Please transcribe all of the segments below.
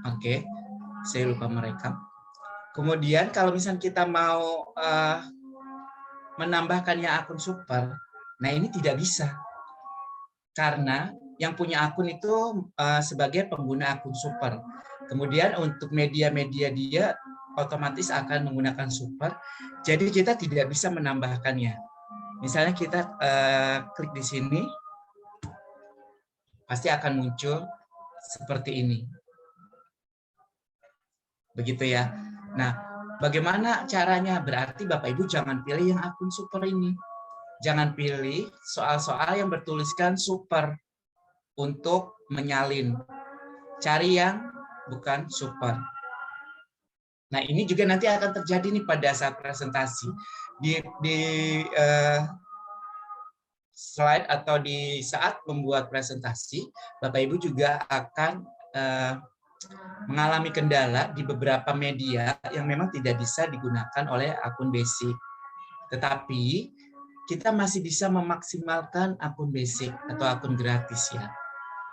Oke, saya lupa merekam. Kemudian kalau misalnya kita mau menambahkannya akun super, nah ini tidak bisa. Karena yang punya akun itu sebagai pengguna akun super. Kemudian untuk media-media dia otomatis akan menggunakan super, jadi kita tidak bisa menambahkannya. Misalnya kita klik di sini, pasti akan muncul seperti ini. Begitu ya. Nah, bagaimana caranya? Berarti Bapak Ibu jangan pilih yang akun super ini. Jangan pilih soal-soal yang bertuliskan super untuk menyalin. Cari yang bukan super. Nah, ini juga nanti akan terjadi nih pada saat presentasi. Di slide atau di saat membuat presentasi, Bapak Ibu juga akan mengalami kendala di beberapa media yang memang tidak bisa digunakan oleh akun basic. Tetapi kita masih bisa memaksimalkan akun basic atau akun gratis ya.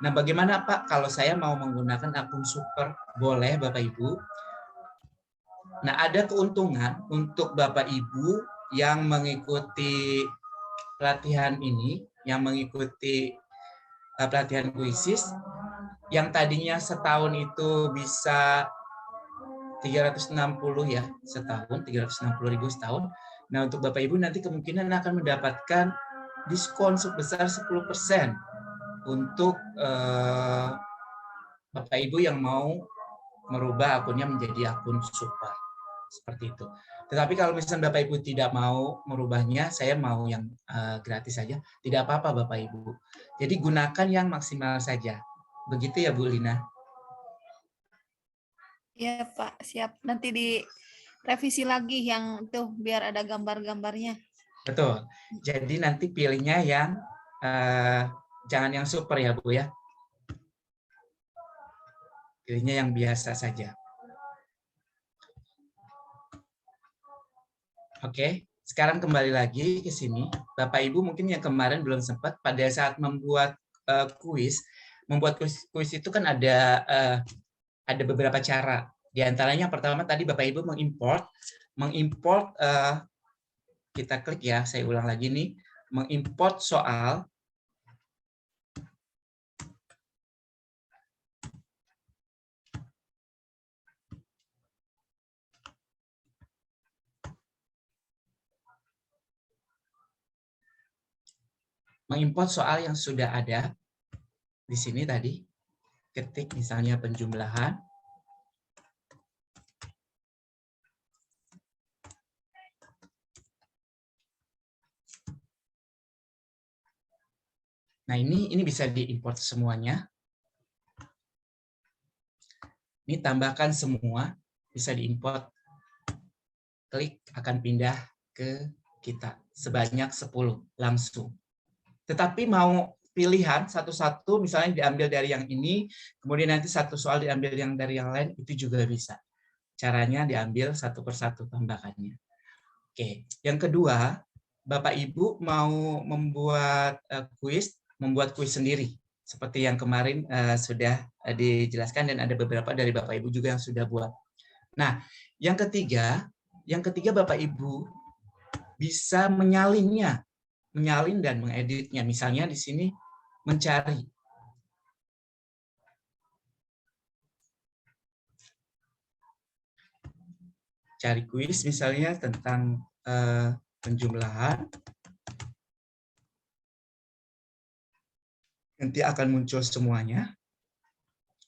Nah, bagaimana Pak kalau saya mau menggunakan akun super? Boleh Bapak Ibu. Nah, ada keuntungan untuk Bapak Ibu yang mengikuti pelatihan ini, yang mengikuti pelatihan kuisis, yang tadinya setahun itu bisa 360 ya, setahun, 360.000 setahun. Nah, untuk Bapak Ibu nanti kemungkinan akan mendapatkan diskon sebesar 10% untuk Bapak Ibu yang mau merubah akunnya menjadi akun super. Seperti itu. Tetapi kalau misalnya Bapak Ibu tidak mau merubahnya, saya mau yang gratis saja. Tidak apa-apa Bapak Ibu. Jadi gunakan yang maksimal saja. Begitu ya Bu Lina? Iya Pak, siap. Nanti direvisi lagi yang tuh biar ada gambar-gambarnya. Betul. Jadi nanti pilihnya yang jangan yang super ya Bu ya. Pilihnya yang biasa saja. Oke, sekarang kembali lagi ke sini. Bapak Ibu mungkin yang kemarin belum sempat pada saat membuat kuis, kuis itu kan ada beberapa cara. Di antaranya yang pertama tadi Bapak Ibu mengimport kita klik ya, saya ulang lagi nih, mengimport soal yang sudah ada di sini tadi. Ketik misalnya penjumlahan. Nah, ini bisa diimport semuanya. Ini tambahkan semua, bisa diimport. Klik akan pindah ke kita sebanyak 10 langsung. Tetapi mau pilihan satu-satu, misalnya diambil dari yang ini, kemudian nanti satu soal diambil dari yang lain, itu juga bisa. Caranya diambil satu persatu tambahkannya. Oke, yang kedua, Bapak Ibu mau membuat kuis sendiri, seperti yang kemarin sudah dijelaskan dan ada beberapa dari Bapak Ibu juga yang sudah buat. Nah, yang ketiga Bapak Ibu bisa menyalin dan mengeditnya. Misalnya di sini mencari. Cari kuis misalnya tentang penjumlahan. Nanti akan muncul semuanya.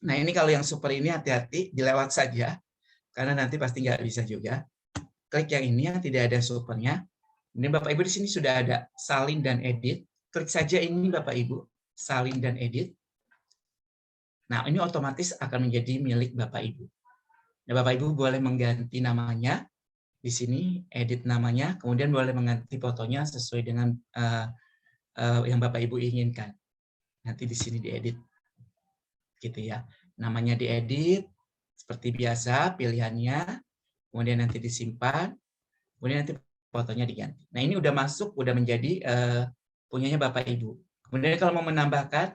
Nah, ini kalau yang super ini hati-hati, dilewat saja. Karena nanti pasti nggak bisa juga. Klik yang ini yang tidak ada supernya. Ini Bapak Ibu di sini sudah ada salin dan edit. Klik saja ini Bapak Ibu, salin dan edit. Nah, ini otomatis akan menjadi milik Bapak Ibu. Nah, Bapak Ibu boleh mengganti namanya di sini, edit namanya, kemudian boleh mengganti fotonya sesuai dengan yang Bapak Ibu inginkan. Nanti di sini diedit. Gitu ya. Namanya diedit seperti biasa, pilihannya, kemudian nanti disimpan, kemudian nanti fotonya diganti. Nah, ini udah masuk, udah menjadi punyanya Bapak Ibu. Kemudian kalau mau menambahkan,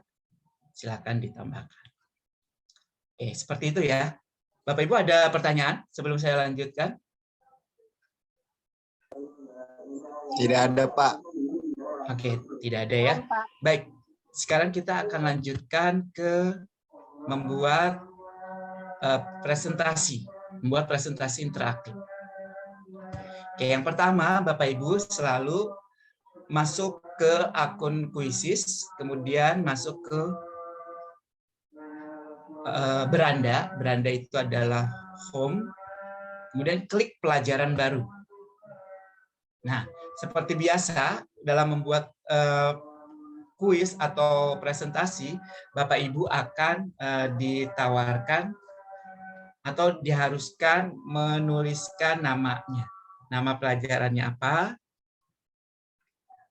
silakan ditambahkan. Seperti itu ya. Bapak Ibu ada pertanyaan sebelum saya lanjutkan? Tidak ada, Pak. Oke, tidak ada ya. Baik, sekarang kita akan lanjutkan ke membuat presentasi, membuat presentasi interaktif. Oke, yang pertama Bapak Ibu selalu masuk ke akun Quizizz, kemudian masuk ke beranda. Beranda itu adalah home, kemudian klik pelajaran baru. Nah, seperti biasa dalam membuat kuis atau presentasi, Bapak Ibu akan ditawarkan atau diharuskan menuliskan namanya. Nama pelajarannya apa?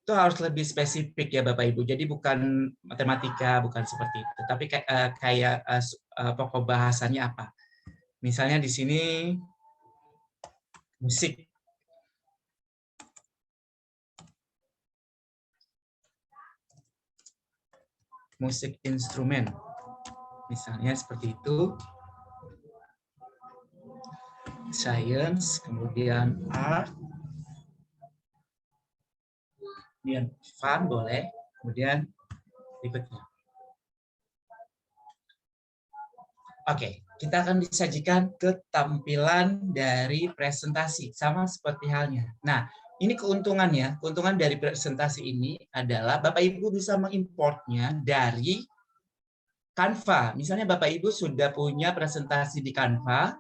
Itu harus lebih spesifik ya Bapak Ibu. Jadi bukan matematika, bukan seperti itu. Tapi kayak pokok bahasanya apa. Misalnya di sini musik. Musik instrumen. Misalnya seperti itu. Science, kemudian art. Kemudian fun boleh. Kemudian berikutnya. Oke, kita akan disajikan ketampilan dari presentasi, sama seperti halnya. Nah, ini keuntungannya, keuntungan dari presentasi ini adalah Bapak Ibu bisa mengimportnya dari Canva. Misalnya Bapak Ibu sudah punya presentasi di Canva,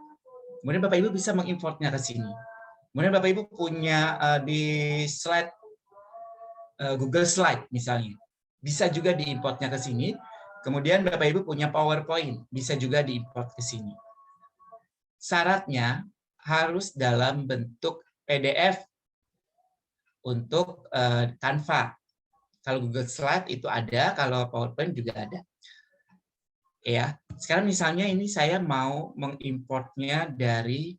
kemudian Bapak Ibu bisa mengimportnya ke sini. Kemudian Bapak Ibu punya di slide Google Slide misalnya, bisa juga diimportnya ke sini. Kemudian Bapak Ibu punya PowerPoint, bisa juga diimport ke sini. Syaratnya harus dalam bentuk PDF untuk Canva. Kalau Google Slide itu ada, kalau PowerPoint juga ada. Ya, sekarang misalnya ini saya mau mengimportnya dari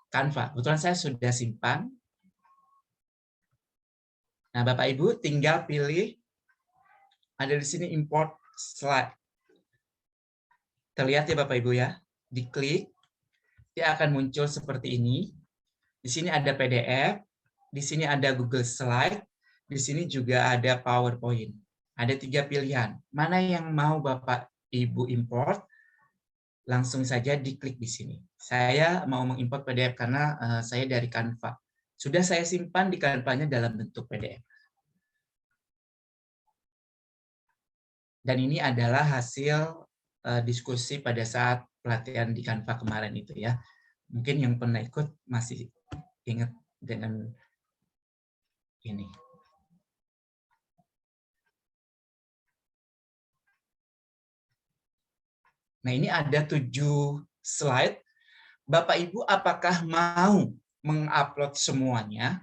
Canva. Kebetulan saya sudah simpan. Nah, Bapak Ibu tinggal pilih, ada di sini import slide. Terlihat ya Bapak Ibu ya, diklik, dia akan muncul seperti ini. Di sini ada PDF, di sini ada Google Slide, di sini juga ada PowerPoint. Ada 3 pilihan. Mana yang mau Bapak Ibu import, langsung saja diklik di sini. Saya mau mengimport PDF karena saya dari Canva. Sudah saya simpan di Canva-nya dalam bentuk PDF. Dan ini adalah hasil diskusi pada saat pelatihan di Canva kemarin itu ya. Mungkin yang pernah ikut masih ingat dengan ini. Nah, ini ada 7 slide. Bapak Ibu apakah mau mengupload semuanya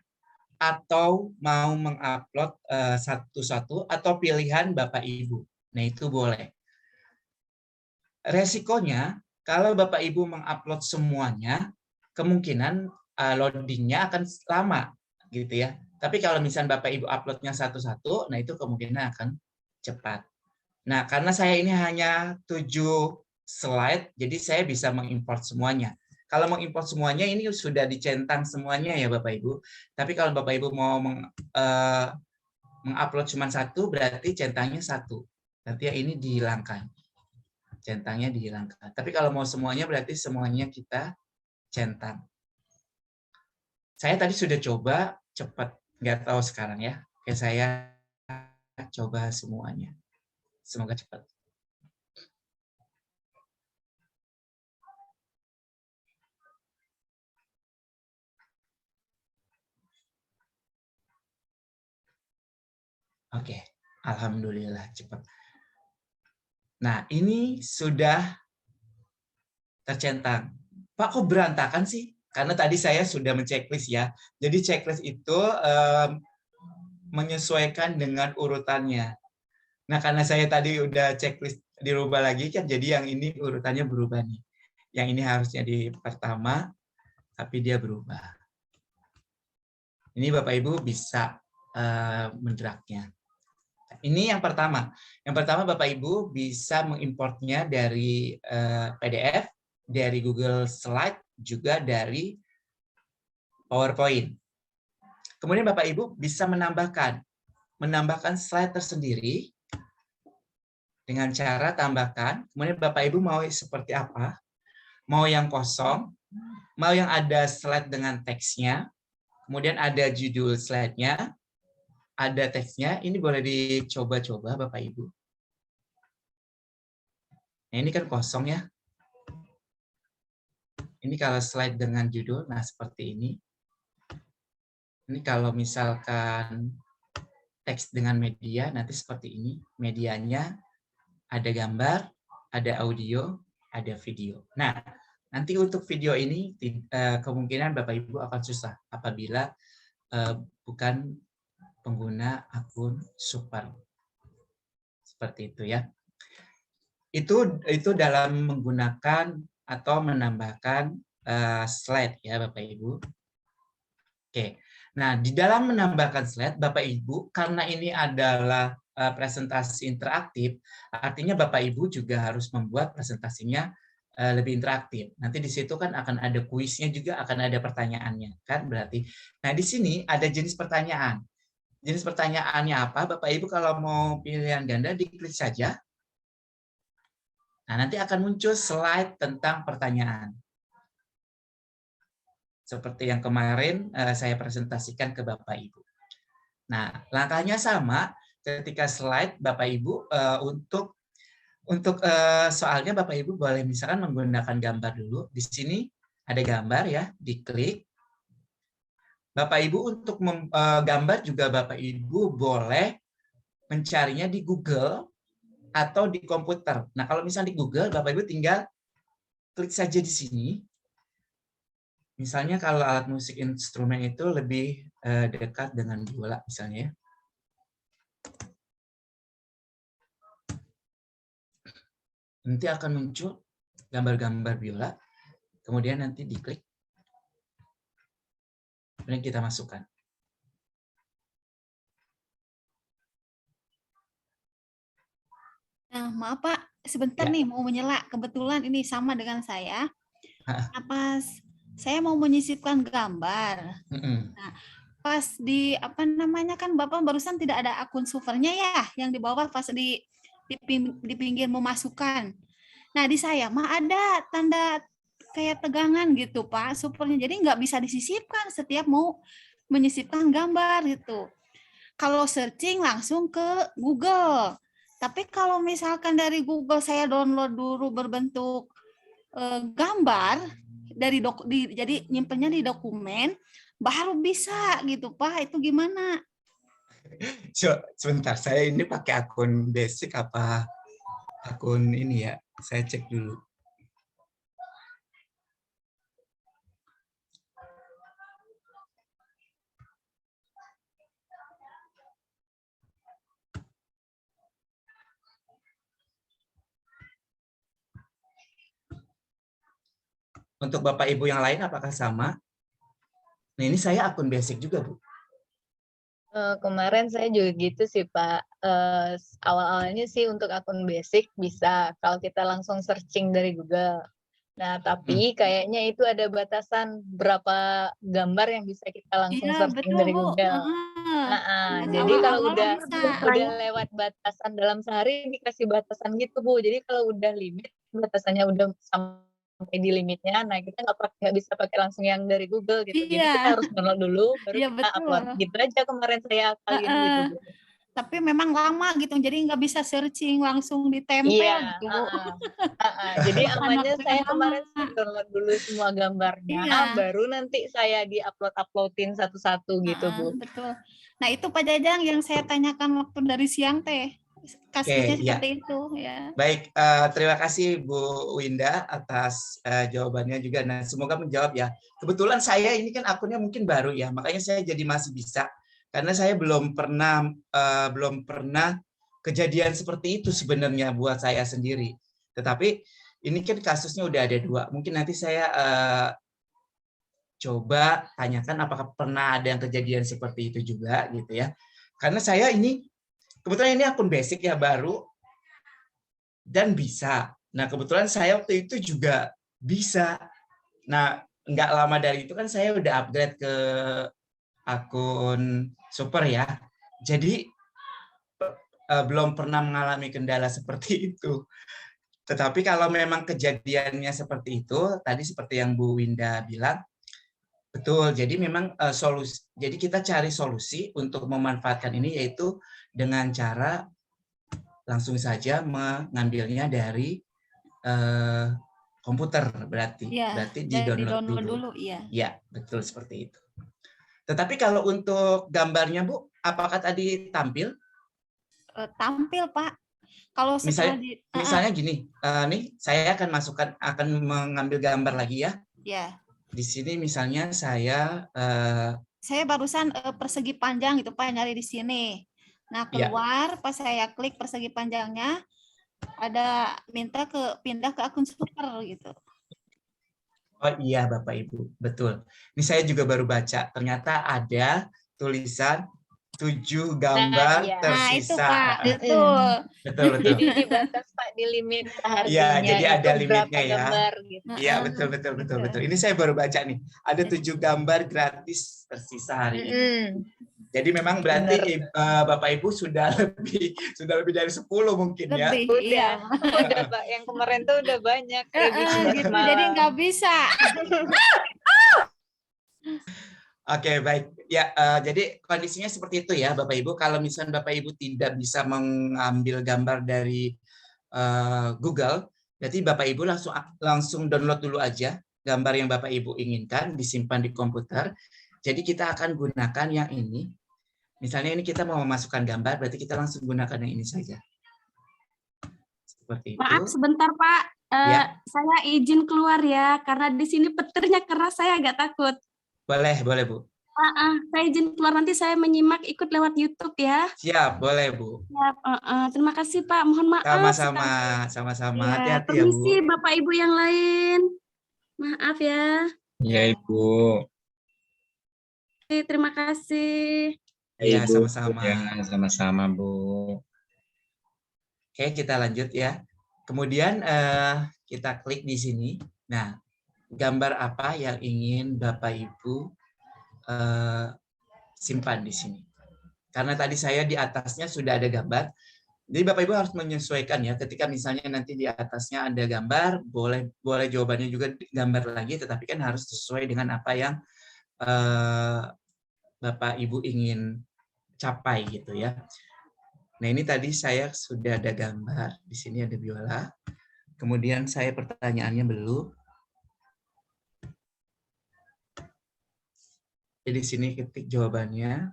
atau mau mengupload satu-satu atau pilihan Bapak Ibu? Nah, itu boleh. Resikonya kalau Bapak Ibu mengupload semuanya, kemungkinan loadingnya akan lama gitu ya. Tapi kalau misalnya Bapak Ibu uploadnya satu-satu, nah itu kemungkinan akan cepat. Nah, karena saya ini hanya 7 slide, jadi saya bisa mengimport semuanya. Kalau mengimport semuanya ini sudah dicentang semuanya ya Bapak Ibu. Tapi kalau Bapak Ibu mau mengupload cuma satu, berarti centangnya satu. Nanti ya ini dihilangkan. Centangnya dihilangkan. Tapi kalau mau semuanya berarti semuanya kita centang. Saya tadi sudah coba cepat, nggak tahu sekarang ya. Oke, saya coba semuanya. Semoga cepat. Oke, alhamdulillah cepat. Nah, ini sudah tercentang. Pak, kok berantakan sih? Karena tadi saya sudah menceklis ya. Jadi checklist itu menyesuaikan dengan urutannya. Nah, karena saya tadi udah checklist dirubah lagi kan, jadi yang ini urutannya berubah nih. Yang ini harusnya di pertama, tapi dia berubah. Ini Bapak Ibu bisa mendragnya. Ini yang pertama. Yang pertama Bapak Ibu bisa mengimportnya dari PDF, dari Google Slide, juga dari PowerPoint. Kemudian Bapak Ibu bisa menambahkan slide tersendiri dengan cara tambahkan. Kemudian Bapak Ibu mau seperti apa? Mau yang kosong, mau yang ada slide dengan teksnya, kemudian ada judul slide-nya, ada teksnya. Ini boleh dicoba-coba Bapak Ibu. Nah, ini kan kosong ya. Ini kalau slide dengan judul, nah seperti ini. Ini kalau misalkan teks dengan media, nanti seperti ini. Medianya ada gambar, ada audio, ada video. Nah, nanti untuk video ini kemungkinan Bapak Ibu akan susah apabila bukan pengguna akun Super. Seperti itu ya. Itu dalam menggunakan atau menambahkan slide ya Bapak Ibu. Oke. Nah, di dalam menambahkan slide Bapak Ibu, karena ini adalah presentasi interaktif, artinya Bapak Ibu juga harus membuat presentasinya lebih interaktif. Nanti di situ kan akan ada kuisnya juga, akan ada pertanyaannya, kan berarti. Nah, di sini ada jenis pertanyaan. Jenis pertanyaannya apa? Bapak Ibu kalau mau pilihan ganda diklik saja. Nah, nanti akan muncul slide tentang pertanyaan. Seperti yang kemarin saya presentasikan ke Bapak Ibu. Nah, langkahnya sama ketika slide Bapak Ibu untuk soalnya Bapak Ibu boleh misalkan menggunakan gambar dulu. Di sini ada gambar ya, diklik. Bapak Ibu untuk gambar juga Bapak Ibu boleh mencarinya di Google atau di komputer. Nah, kalau misalnya di Google, Bapak Ibu tinggal klik saja di sini. Misalnya kalau alat musik instrumen itu lebih dekat dengan biola misalnya ya. Nanti akan muncul gambar-gambar biola, kemudian nanti diklik, kemudian kita masukkan. Nah, maaf Pak, sebentar Ya. nih mau menyela. Kebetulan ini sama dengan saya. Pas saya mau menyisipkan gambar. Nah, pas di apa namanya kan Bapak barusan tidak ada akun Supernya ya, yang di bawah pas di pinggir memasukkan. Nah, di saya mah ada tanda kayak tegangan gitu Pak, Supernya. Jadi nggak bisa disisipkan setiap mau menyisipkan gambar gitu. Kalau searching langsung ke Google. Tapi kalau misalkan dari Google saya download dulu berbentuk gambar jadi nyimpennya di dokumen baru bisa gitu Pak. Itu gimana? Sebentar, saya ini pakai akun basic apa akun ini ya? Saya cek dulu. Untuk Bapak Ibu yang lain apakah sama? Nah, ini saya akun basic juga, Bu. Kemarin saya juga gitu sih Pak. Awal-awalnya sih untuk akun basic bisa kalau kita langsung searching dari Google. Nah, tapi kayaknya itu ada batasan berapa gambar yang bisa kita langsung Iya, searching betul dari Bu. Google. Jadi kalau Awal-awal udah bisa. lewat batasan dalam sehari dikasih batasan gitu Bu. Jadi kalau udah limit batasannya udah sampai di limitnya, nah kita nggak bisa pakai langsung yang dari Google gitu. Jadi kita Iya, harus download dulu, baru iya kita upload. betul. Gitu aja kemarin saya akalin gitu Bu. Tapi memang lama gitu, jadi nggak bisa searching langsung ditempel Iya, gitu Bu. jadi Makan amannya waktu yang saya lama. kemarin sih download dulu semua gambarnya, Iya. baru nanti saya di-uploadin satu-satu gitu Bu. Betul. Nah, itu Pak Jajang yang saya tanyakan waktu dari siang teh. Kasusnya Oke, ya. seperti itu ya. Baik, terima kasih Bu Winda atas jawabannya juga. Nah, semoga menjawab ya. Kebetulan saya ini kan akunnya mungkin baru ya, makanya saya jadi masih bisa. Karena saya belum pernah kejadian seperti itu sebenarnya buat saya sendiri. Tetapi ini kan kasusnya udah ada 2. Mungkin nanti saya coba tanyakan apakah pernah ada yang kejadian seperti itu juga gitu ya. Karena saya ini kebetulan ini akun basic ya, baru dan bisa. Nah, kebetulan saya waktu itu juga bisa. Nah, nggak lama dari itu kan saya udah upgrade ke akun super ya. Jadi belum pernah mengalami kendala seperti itu. Tetapi kalau memang kejadiannya seperti itu, tadi seperti yang Bu Winda bilang, betul. Jadi memang solusi. Jadi kita cari solusi untuk memanfaatkan ini, yaitu dengan cara langsung saja mengambilnya dari komputer, berarti Ya, di dari download download dulu. dulu, ya. Ya, betul seperti itu. Tetapi kalau untuk gambarnya, Bu, apakah tadi tampil? Tampil, Pak. Kalau setelah Misalnya gini, nih saya akan mengambil gambar lagi ya. Ya. Di sini misalnya saya barusan persegi panjang gitu Pak, nyari di sini. Nah, keluar pas saya klik persegi panjangnya, ada minta pindah ke akun super gitu. Oh iya Bapak Ibu, betul. Ini saya juga baru baca, ternyata ada tulisan 7 gambar iya. tersisa. Nah, itu Pak, betul. Betul. Jadi dibatas Pak, di limit Iya, harinya jadi itu ada limitnya berapa ya. gambar gitu. Iya, betul. Ini saya baru baca nih. Ada 7 gambar gratis tersisa hari ini. Jadi memang berarti Bapak Ibu sudah lebih dari 10 mungkin ya. Lebih, iya. Udah Pak, yang kemarin tuh udah banyak. Gitu, jadi nggak bisa. Oke, baik. Ya, jadi kondisinya seperti itu ya, Bapak Ibu. Kalau misalnya Bapak Ibu tidak bisa mengambil gambar dari Google, berarti Bapak Ibu langsung download dulu aja gambar yang Bapak Ibu inginkan, disimpan di komputer. Jadi kita akan gunakan yang ini. Misalnya ini kita mau memasukkan gambar, berarti kita langsung gunakan yang ini saja. Seperti itu. Maaf sebentar Pak, saya izin keluar ya, karena di sini petirnya keras, saya agak takut. Boleh Bu. Saya izin keluar, nanti saya menyimak ikut lewat YouTube ya. Siap, boleh Bu. Siap, terima kasih Pak, mohon maaf. Sama-sama. Ya, Hati-hati ya Bu. permisi Bapak Ibu yang lain. Maaf ya. Iya Ibu. Terima kasih. Iya, Ibu. sama-sama. Ya, sama-sama Bu. Oke, kita lanjut ya. Kemudian kita klik di sini. Nah, gambar apa yang ingin Bapak Ibu simpan di sini? Karena tadi saya di atasnya sudah ada gambar. Jadi Bapak Ibu harus menyesuaikan ya. Ketika misalnya nanti di atasnya ada gambar, boleh jawabannya juga gambar lagi, tetapi kan harus sesuai dengan apa yang Bapak Ibu ingin capai gitu ya. Nah, ini tadi saya sudah ada gambar. Di sini ada biola. Kemudian saya pertanyaannya belum. Jadi di sini ketik jawabannya.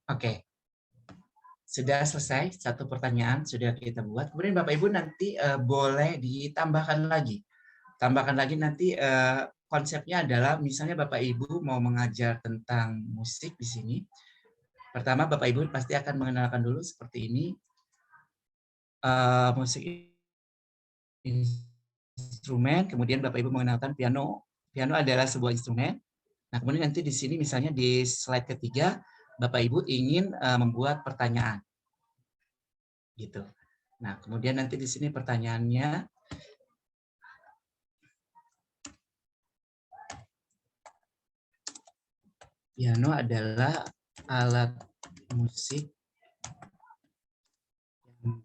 Oke. Sudah selesai, satu pertanyaan sudah kita buat. Kemudian Bapak Ibu nanti boleh ditambahkan lagi. Tambahkan lagi nanti konsepnya adalah misalnya Bapak Ibu mau mengajar tentang musik di sini. Pertama Bapak Ibu pasti akan mengenalkan dulu seperti ini. Musik instrumen, kemudian Bapak Ibu mengenalkan piano. Piano adalah sebuah instrumen. Nah, kemudian nanti di sini misalnya di slide ketiga Bapak Ibu ingin membuat pertanyaan. Gitu. Nah, kemudian nanti di sini pertanyaannya piano adalah alat musik yang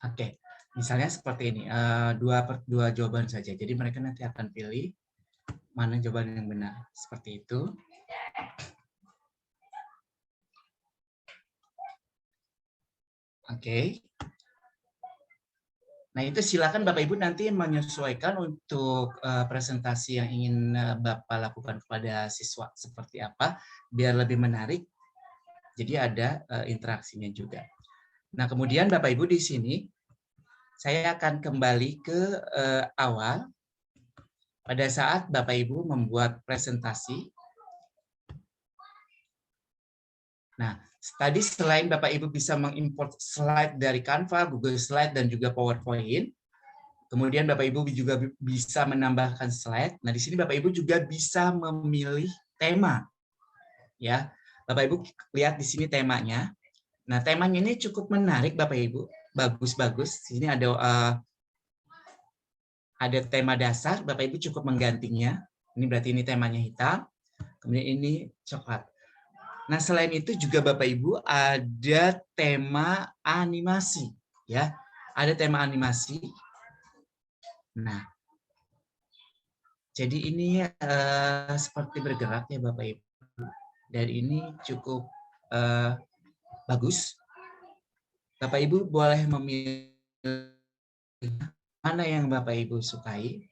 Oke. Misalnya seperti ini, dua jawaban saja. Jadi mereka nanti akan pilih mana jawaban yang benar. Seperti itu. Oke. Nah, itu silakan Bapak Ibu nanti menyesuaikan untuk presentasi yang ingin Bapak lakukan kepada siswa seperti apa, biar lebih menarik. Jadi ada interaksinya juga. Nah, kemudian Bapak Ibu di sini, saya akan kembali ke awal. Pada saat Bapak Ibu membuat presentasi. Nah, tadi selain Bapak Ibu bisa mengimport slide dari Canva, Google Slide, dan juga PowerPoint, kemudian Bapak Ibu juga bisa menambahkan slide. Nah, di sini Bapak Ibu juga bisa memilih tema. Ya, Bapak Ibu lihat di sini temanya. Nah, temanya ini cukup menarik Bapak Ibu. Bagus-bagus. Di sini ada tema dasar, Bapak Ibu cukup menggantinya. Ini berarti ini temanya hitam. Kemudian ini coklat. Nah, selain itu juga Bapak Ibu ada tema animasi, ya. Ada tema animasi. Nah, jadi ini seperti bergerak ya Bapak Ibu. Dan ini cukup bagus. Bapak Ibu boleh memilih mana yang Bapak Ibu sukai.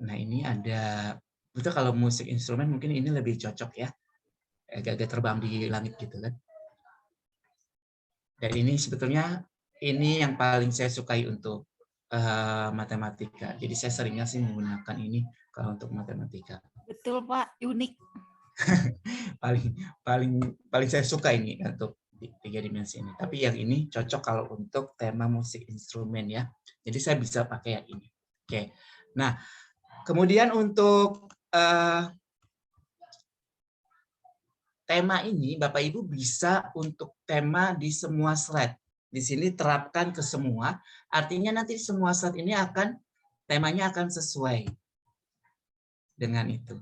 Nah, ini ada, itu kalau musik instrumen mungkin ini lebih cocok ya. Agak-agak terbang di langit gitu kan. Dan ini sebetulnya ini yang paling saya sukai untuk matematika. Jadi saya seringnya sih menggunakan ini kalau untuk matematika. Betul Pak, unik. paling saya suka ini untuk 3 dimensi ini. Tapi yang ini cocok kalau untuk tema musik instrumen ya. Jadi saya bisa pakai yang ini. Oke. Nah, kemudian untuk tema ini Bapak Ibu bisa untuk tema di semua slide. Di sini terapkan ke semua, artinya nanti semua slide ini temanya akan sesuai dengan itu.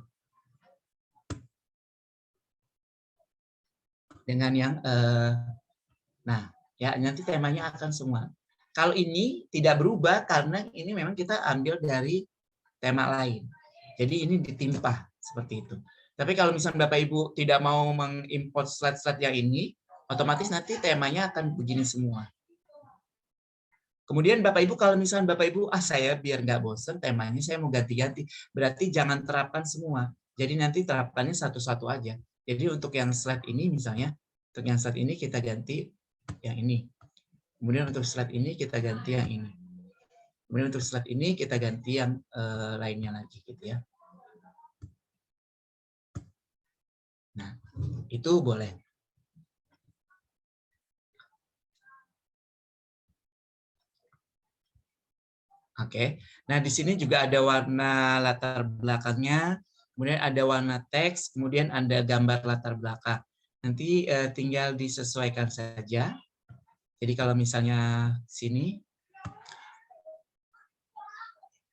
Dengan yang nah, ya nanti temanya akan semua. Kalau ini tidak berubah karena ini memang kita ambil dari tema lain. Jadi ini ditimpa seperti itu. Tapi kalau misalnya Bapak Ibu tidak mau mengimport slide-slide yang ini, otomatis nanti temanya akan begini semua. Kemudian Bapak Ibu kalau misalnya Bapak Ibu, saya biar nggak bosen temanya saya mau ganti-ganti. Berarti jangan terapkan semua. Jadi nanti terapkannya satu-satu aja. Jadi untuk yang slide ini misalnya, untuk yang slide ini kita ganti yang ini. Kemudian untuk slide ini kita ganti yang ini. Kemudian untuk slide ini kita ganti yang lainnya lagi gitu ya. Nah, itu boleh. Oke. Nah, di sini juga ada warna latar belakangnya, kemudian ada warna teks, kemudian ada gambar latar belakang. Nanti tinggal disesuaikan saja. Jadi kalau misalnya sini,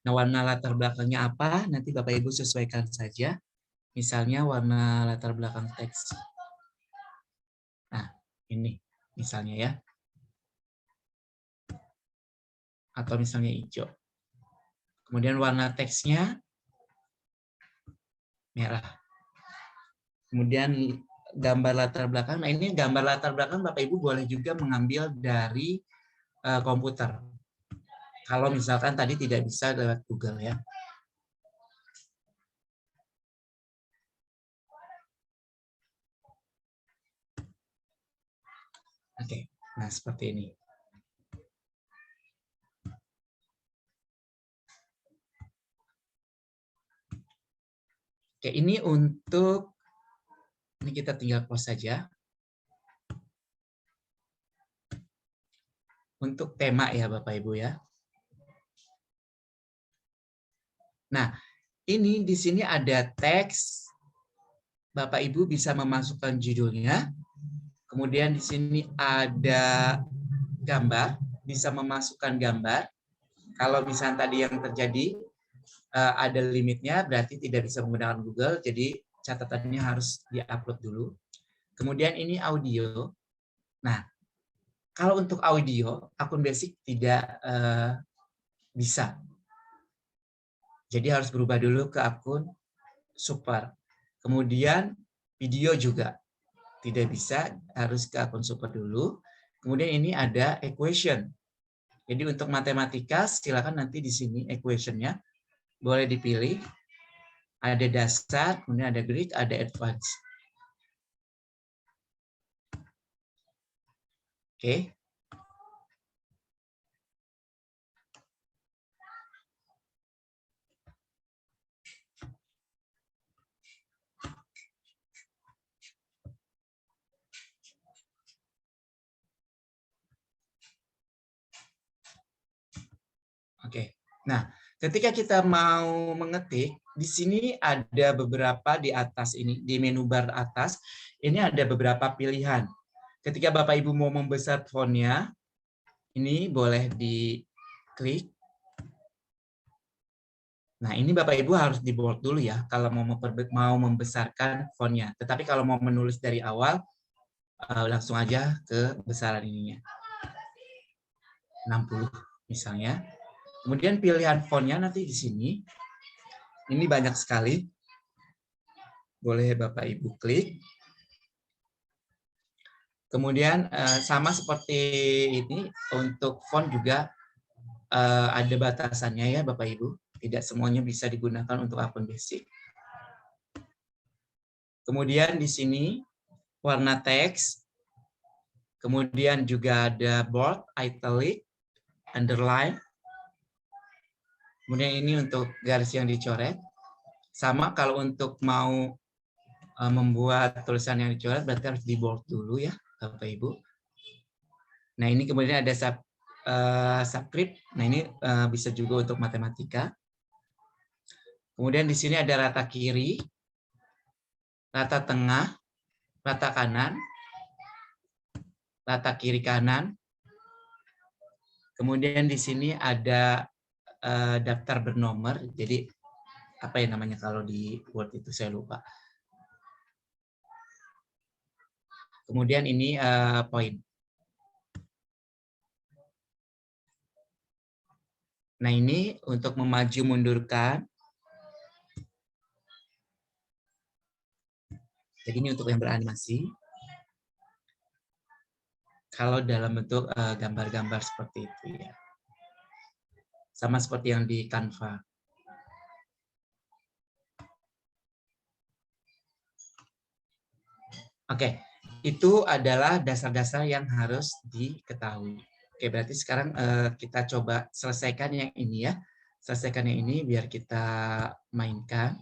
nah warna latar belakangnya apa, nanti Bapak Ibu sesuaikan saja. Misalnya warna latar belakang teks. Nah, ini misalnya ya. Atau misalnya hijau. Kemudian warna teksnya merah. Kemudian gambar latar belakang. Nah, ini gambar latar belakang Bapak Ibu boleh juga mengambil dari komputer. Kalau misalkan tadi tidak bisa lewat Google ya. Oke, nah seperti ini. Oke, ini untuk, ini kita tinggal close saja. Untuk tema ya Bapak Ibu ya. Nah, ini di sini ada teks. Bapak Ibu bisa memasukkan judulnya. Kemudian di sini ada gambar, bisa memasukkan gambar. Kalau misalnya tadi yang terjadi ada limitnya, berarti tidak bisa menggunakan Google, jadi catatannya harus di-upload dulu. Kemudian ini audio. Nah, kalau untuk audio, akun basic tidak bisa. Jadi harus berubah dulu ke akun super. Kemudian video juga tidak bisa, harus ke akun super dulu. Kemudian ini ada equation. Jadi untuk matematika, silakan nanti di sini equation-nya boleh dipilih. Ada dasar, kemudian ada grid, ada advance. Oke. Oke. Nah, ketika kita mau mengetik, di sini ada beberapa di atas ini, di menu bar atas, ini ada beberapa pilihan. Ketika Bapak Ibu mau membesar fontnya, ini boleh diklik. Nah, ini Bapak Ibu harus di bold dulu ya, kalau mau membesarkan fontnya. Tetapi kalau mau menulis dari awal, langsung aja ke besaran ininya. 60 misalnya. Kemudian pilihan fontnya nanti di sini. Ini banyak sekali. Boleh Bapak Ibu klik. Kemudian sama seperti ini, untuk font juga ada batasannya ya Bapak Ibu. Tidak semuanya bisa digunakan untuk akun basic. Kemudian di sini warna teks. Kemudian juga ada bold, italic, underline. Kemudian ini untuk garis yang dicoret. Sama kalau untuk mau membuat tulisan yang dicoret, berarti harus di bold dulu ya Bapak Ibu. Nah ini kemudian ada subscript. Nah ini bisa juga untuk matematika. Kemudian di sini ada rata kiri, rata tengah, rata kanan, rata kiri kanan. Kemudian di sini ada daftar bernomor. Jadi apa ya namanya kalau di Word itu saya lupa. Kemudian ini poin. Nah ini untuk memaju mundurkan. Jadi ini untuk yang beranimasi. Kalau dalam bentuk gambar-gambar seperti itu ya. Sama seperti yang di Canva. Oke, itu adalah dasar-dasar yang harus diketahui. Oke, berarti sekarang kita coba selesaikan yang ini ya. Selesaikan yang ini biar kita mainkan.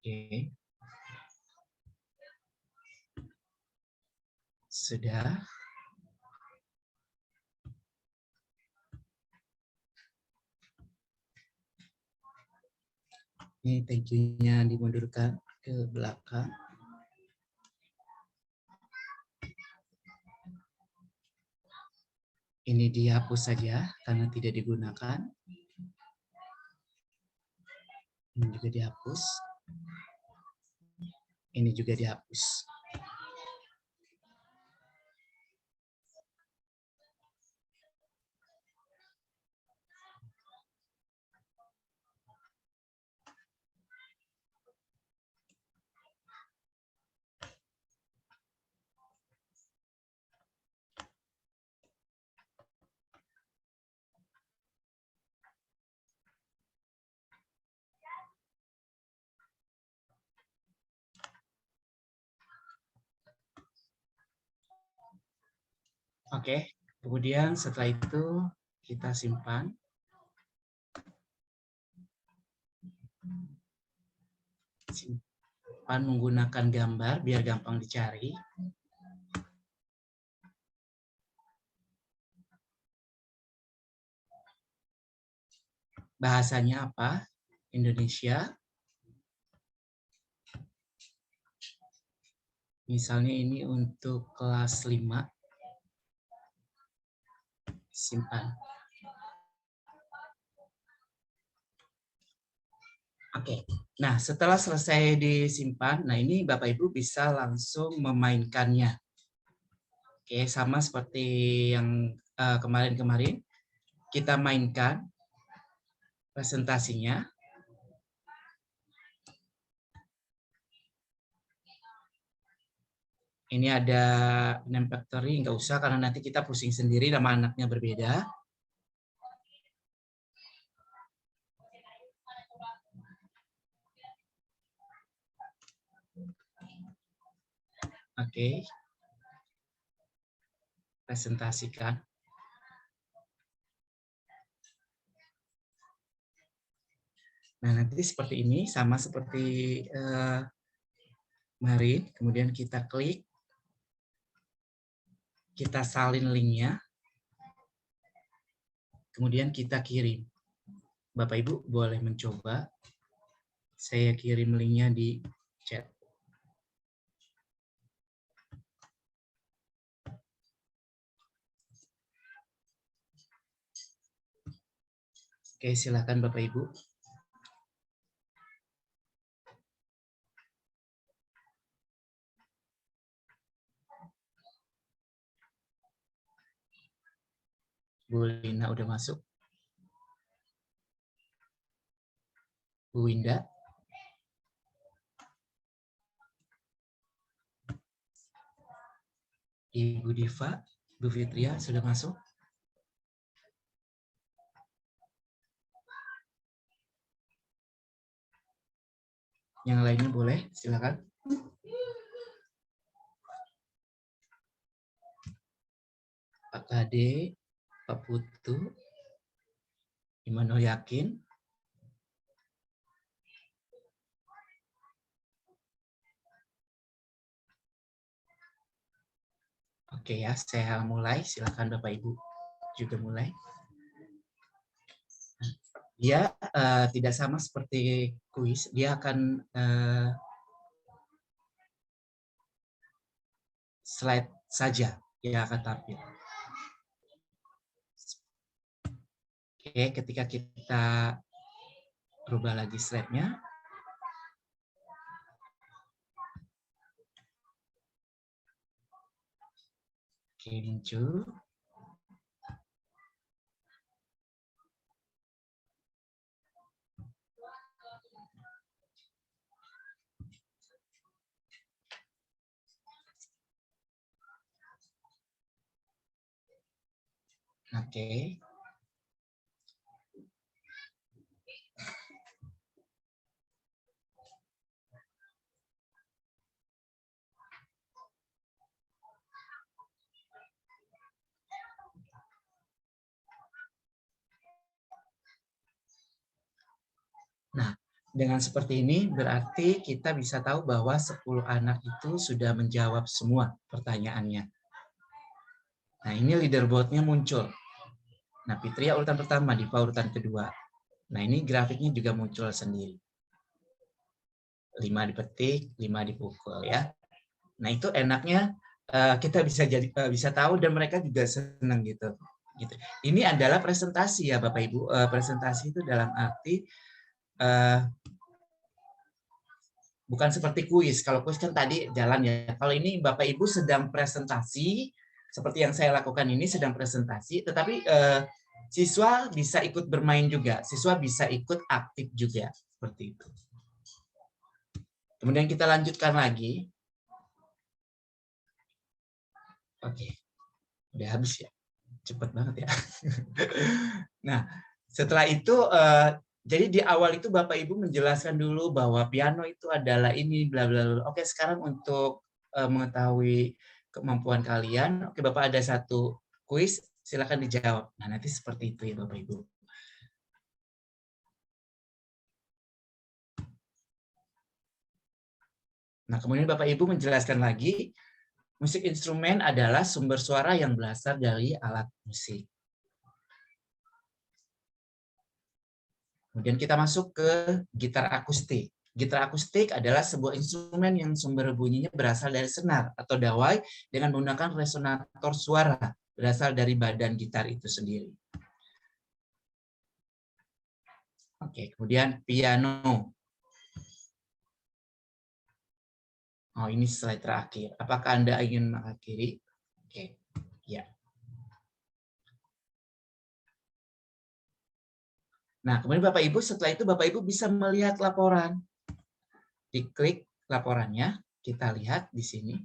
Oke. Sudah. Ini thank you-nya dimundurkan ke belakang. Ini dihapus saja karena tidak digunakan. Ini juga dihapus. Ini juga dihapus. Oke, kemudian setelah itu kita simpan. Simpan menggunakan gambar biar gampang dicari. Bahasanya apa? Indonesia. Misalnya ini untuk kelas 5. Simpan. Oke. Nah, setelah selesai disimpan, nah ini Bapak Ibu bisa langsung memainkannya. Oke, sama seperti yang kemarin-kemarin. Kita mainkan presentasinya. Ini ada name factory, nggak usah karena nanti kita pusing sendiri, nama anaknya berbeda. Oke. Presentasikan. Nah, nanti seperti ini, sama seperti kemarin. Kemudian kita klik. Kita salin linknya. Kemudian kita kirim. Bapak Ibu boleh mencoba. Saya kirim linknya di chat. Oke, silakan Bapak Ibu. Bu Lina udah masuk. Bu Winda. Ibu Diva, Bu Fitria sudah masuk. Yang lainnya boleh, silakan. Pak Kade, Pak Putu, Immanuel Yakin. Oke ya, saya mulai. Silakan Bapak Ibu juga mulai. Dia tidak sama seperti kuis. Dia akan slide saja yang akan tampil. Oke, ketika kita rubah lagi slide-nya. Oke, muncul. Oke. Nah, dengan seperti ini berarti kita bisa tahu bahwa 10 anak itu sudah menjawab semua pertanyaannya. Nah, ini leaderboard-nya muncul. Nah, Fitria urutan pertama, Diva urutan kedua. Nah, ini grafiknya juga muncul sendiri. 5 dipetik, 5 dipukul ya. Nah, itu enaknya kita bisa tahu dan mereka juga senang gitu. Ini adalah presentasi ya Bapak Ibu. Presentasi itu dalam arti bukan seperti kuis. Kalau kuis kan tadi jalan ya. Kalau ini Bapak Ibu sedang presentasi, seperti yang saya lakukan ini sedang presentasi, tetapi siswa bisa ikut bermain juga. Siswa bisa ikut aktif juga. Seperti itu. Kemudian kita lanjutkan lagi. Oke. Udah habis ya. Cepat banget ya. Nah, setelah itu jadi di awal itu Bapak Ibu menjelaskan dulu bahwa piano itu adalah ini bla bla bla. Oke, sekarang untuk mengetahui kemampuan kalian, oke Bapak ada satu kuis, silakan dijawab. Nah, nanti seperti itu ya Bapak Ibu. Nah, kemudian Bapak Ibu menjelaskan lagi, musik instrumen adalah sumber suara yang berasal dari alat musik. Kemudian kita masuk ke gitar akustik. Gitar akustik adalah sebuah instrumen yang sumber bunyinya berasal dari senar atau dawai dengan menggunakan resonator suara berasal dari badan gitar itu sendiri. Oke, kemudian piano. Oh, ini slide terakhir. Apakah Anda ingin mengakhiri? Oke, ya. Nah, kemudian Bapak Ibu, setelah itu Bapak Ibu bisa melihat laporan. Diklik laporannya, kita lihat di sini.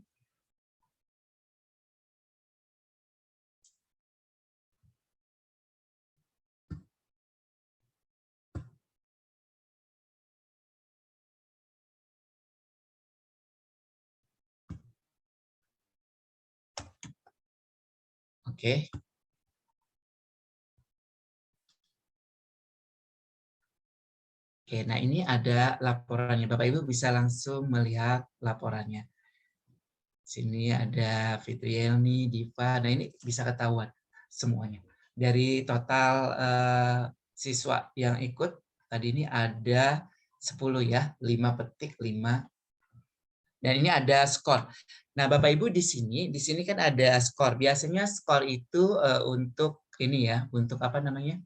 Oke. Oke, nah ini ada laporannya. Bapak Ibu bisa langsung melihat laporannya. Sini ada Fitrielni, Diva. Nah ini bisa ketahuan semuanya. Dari total siswa yang ikut tadi ini ada 10 ya, 5 petik, 5. Dan ini ada skor. Nah, Bapak Ibu di sini kan ada skor. Biasanya skor itu untuk ini ya, untuk apa namanya?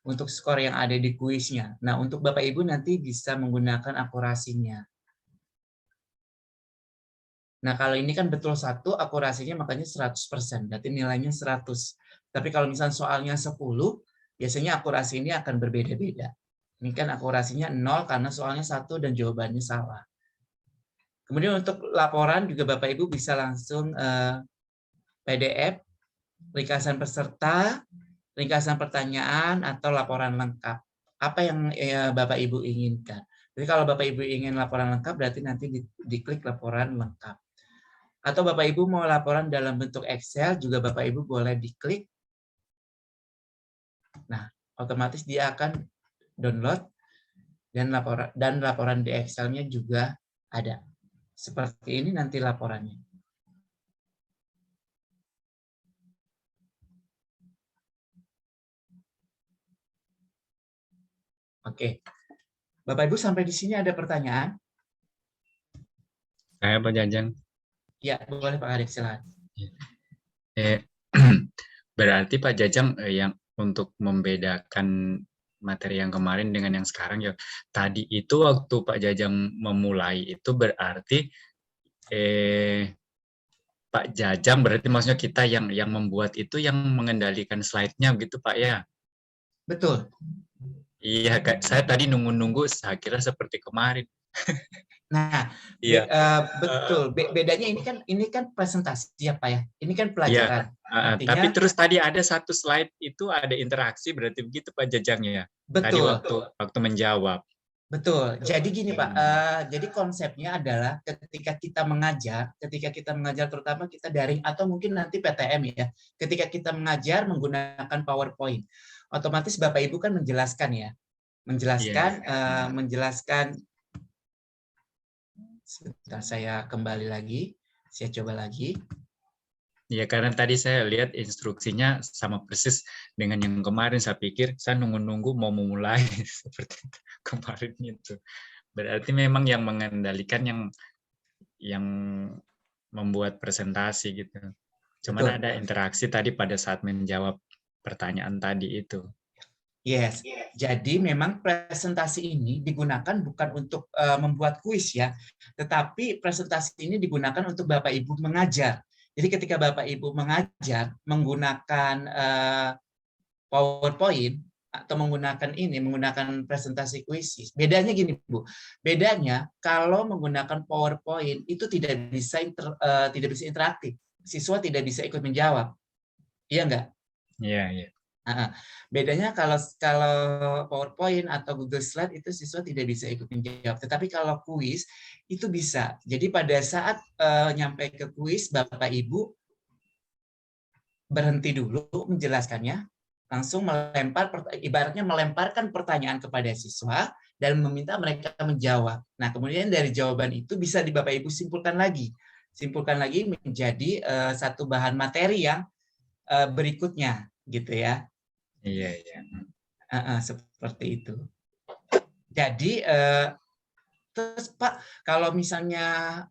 Untuk skor yang ada di kuisnya. Nah, untuk Bapak Ibu nanti bisa menggunakan akurasinya. Nah, kalau ini kan betul 1, akurasinya makanya 100%, berarti nilainya 100. Tapi kalau misalnya soalnya 10, biasanya akurasi ini akan berbeda-beda. Ini kan akurasinya 0 karena soalnya 1 dan jawabannya salah. Kemudian untuk laporan juga Bapak Ibu bisa langsung PDF, ringkasan peserta, ringkasan pertanyaan, atau laporan lengkap. Apa yang Bapak Ibu inginkan. Jadi kalau Bapak Ibu ingin laporan lengkap, berarti nanti diklik laporan lengkap. Atau Bapak Ibu mau laporan dalam bentuk Excel, juga Bapak Ibu boleh diklik. Nah, otomatis dia akan download, dan laporan di Excel-nya juga ada. Seperti ini nanti laporannya. Oke. Bapak Ibu sampai di sini ada pertanyaan? Saya Pak Jajang. Ya, boleh Pak Adik, silakan. Berarti Pak Jajang yang untuk membedakan materi yang kemarin dengan yang sekarang ya. Tadi itu waktu Pak Jajang memulai itu berarti Pak Jajang berarti maksudnya kita yang membuat itu yang mengendalikan slide-nya gitu Pak ya. Betul. Iya, saya tadi nunggu-nunggu, saya kira seperti kemarin. Nah, Iya. betul. Bedanya ini kan presentasi ya Pak ya. Ini kan pelajaran. Iya. Tapi terus tadi ada satu slide itu ada interaksi, berarti begitu Pak Jajangnya. Betul. Tadi waktu menjawab. Betul. Jadi gini Pak, jadi konsepnya adalah ketika kita mengajar terutama kita daring atau mungkin nanti PTM ya. Ketika kita mengajar menggunakan PowerPoint, otomatis Bapak Ibu kan menjelaskan ya. Menjelaskan. Sebentar, saya kembali lagi. Saya coba lagi. Ya, karena tadi saya lihat instruksinya sama persis dengan yang kemarin. Saya pikir saya nunggu-nunggu mau memulai seperti itu kemarin itu. Berarti memang yang mengendalikan yang membuat presentasi gitu. Cuman ada interaksi tadi pada saat menjawab pertanyaan tadi itu. Yes, jadi memang presentasi ini digunakan bukan untuk membuat kuis ya, tetapi presentasi ini digunakan untuk Bapak Ibu mengajar. Jadi ketika Bapak Ibu mengajar menggunakan PowerPoint atau menggunakan presentasi kuis, bedanya gini Bu, bedanya kalau menggunakan PowerPoint itu tidak bisa interaktif, siswa tidak bisa ikut menjawab, iya nggak? Iya. Bedanya kalau PowerPoint atau Google Slide itu siswa tidak bisa ikut menjawab. Tetapi kalau kuis itu bisa. Jadi pada saat nyampe ke kuis, Bapak Ibu berhenti dulu menjelaskannya, langsung ibaratnya melemparkan pertanyaan kepada siswa dan meminta mereka menjawab. Nah, kemudian dari jawaban itu bisa Bapak Ibu simpulkan lagi menjadi satu bahan materi yang berikutnya, gitu ya. Iya. Seperti itu. Jadi terus Pak, kalau misalnya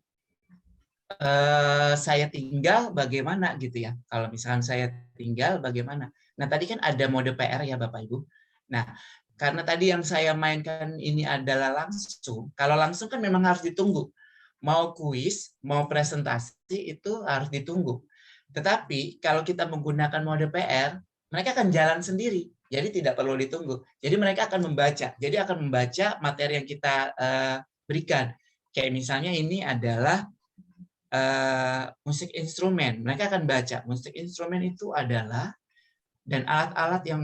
saya tinggal bagaimana gitu ya. Kalau misalkan saya tinggal bagaimana. Nah, tadi kan ada mode PR ya Bapak Ibu. Nah, karena tadi yang saya mainkan ini adalah langsung. Kalau langsung kan memang harus ditunggu. Mau kuis, mau presentasi itu harus ditunggu. Tetapi kalau kita menggunakan mode PR, mereka akan jalan sendiri. Jadi tidak perlu ditunggu. Jadi mereka akan membaca. Jadi akan membaca materi yang kita berikan. Kayak misalnya ini adalah musik instrumen. Mereka akan baca. Musik instrumen itu adalah, dan alat-alat yang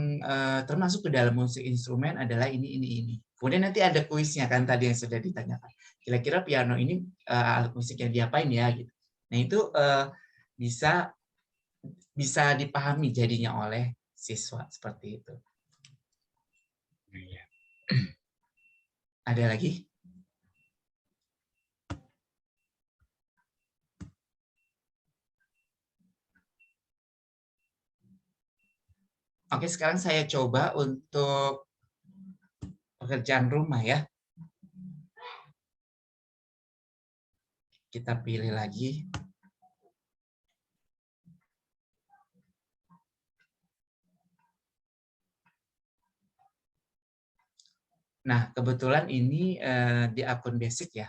termasuk ke dalam musik instrumen adalah ini. Kemudian nanti ada kuisnya kan tadi yang sudah ditanyakan. Kira-kira piano ini alat musik yang diapain ya gitu. Nah itu bisa dipahami jadinya oleh siswa seperti itu. Ada lagi? Oke, sekarang saya coba untuk pekerjaan rumah ya. Kita pilih lagi. Nah, kebetulan ini di akun basic ya.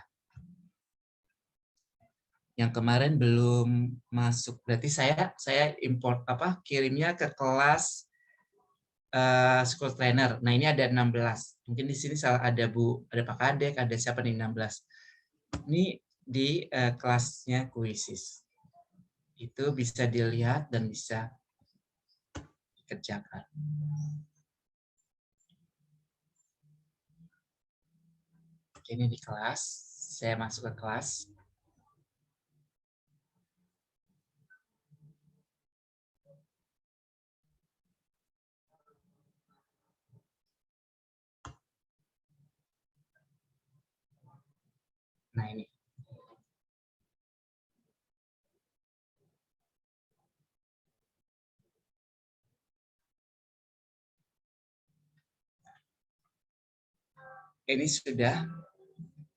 Yang kemarin belum masuk. Berarti saya import kirimnya ke kelas school trainer. Nah, ini ada 16. Mungkin di sini salah ada Pak Kadek, ada siapa nih 16. Ini di kelasnya Kuisis. Itu bisa dilihat dan bisa dikerjakan. Oke, ini di kelas. Saya masuk ke kelas. Nah, ini. Ini sudah.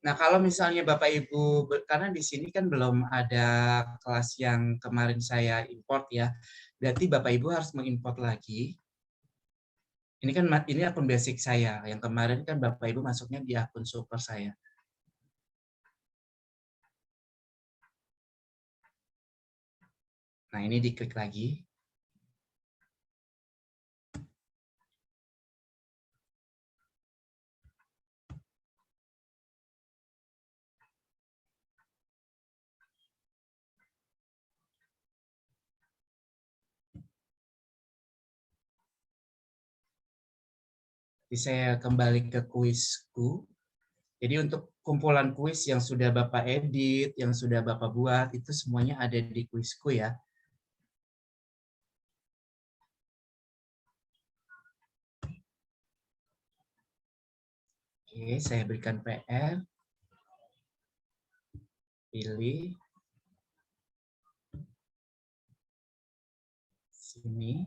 Nah, kalau misalnya Bapak Ibu, karena di sini kan belum ada kelas yang kemarin saya import ya, berarti Bapak Ibu harus mengimport lagi. Ini akun basic saya, yang kemarin kan Bapak Ibu masuknya di akun super saya. Nah, ini diklik lagi. Jadi saya kembali ke kuisku. Jadi untuk kumpulan kuis yang sudah Bapak edit, yang sudah Bapak buat, itu semuanya ada di kuisku ya. Oke, saya berikan PR. Pilih. Sini.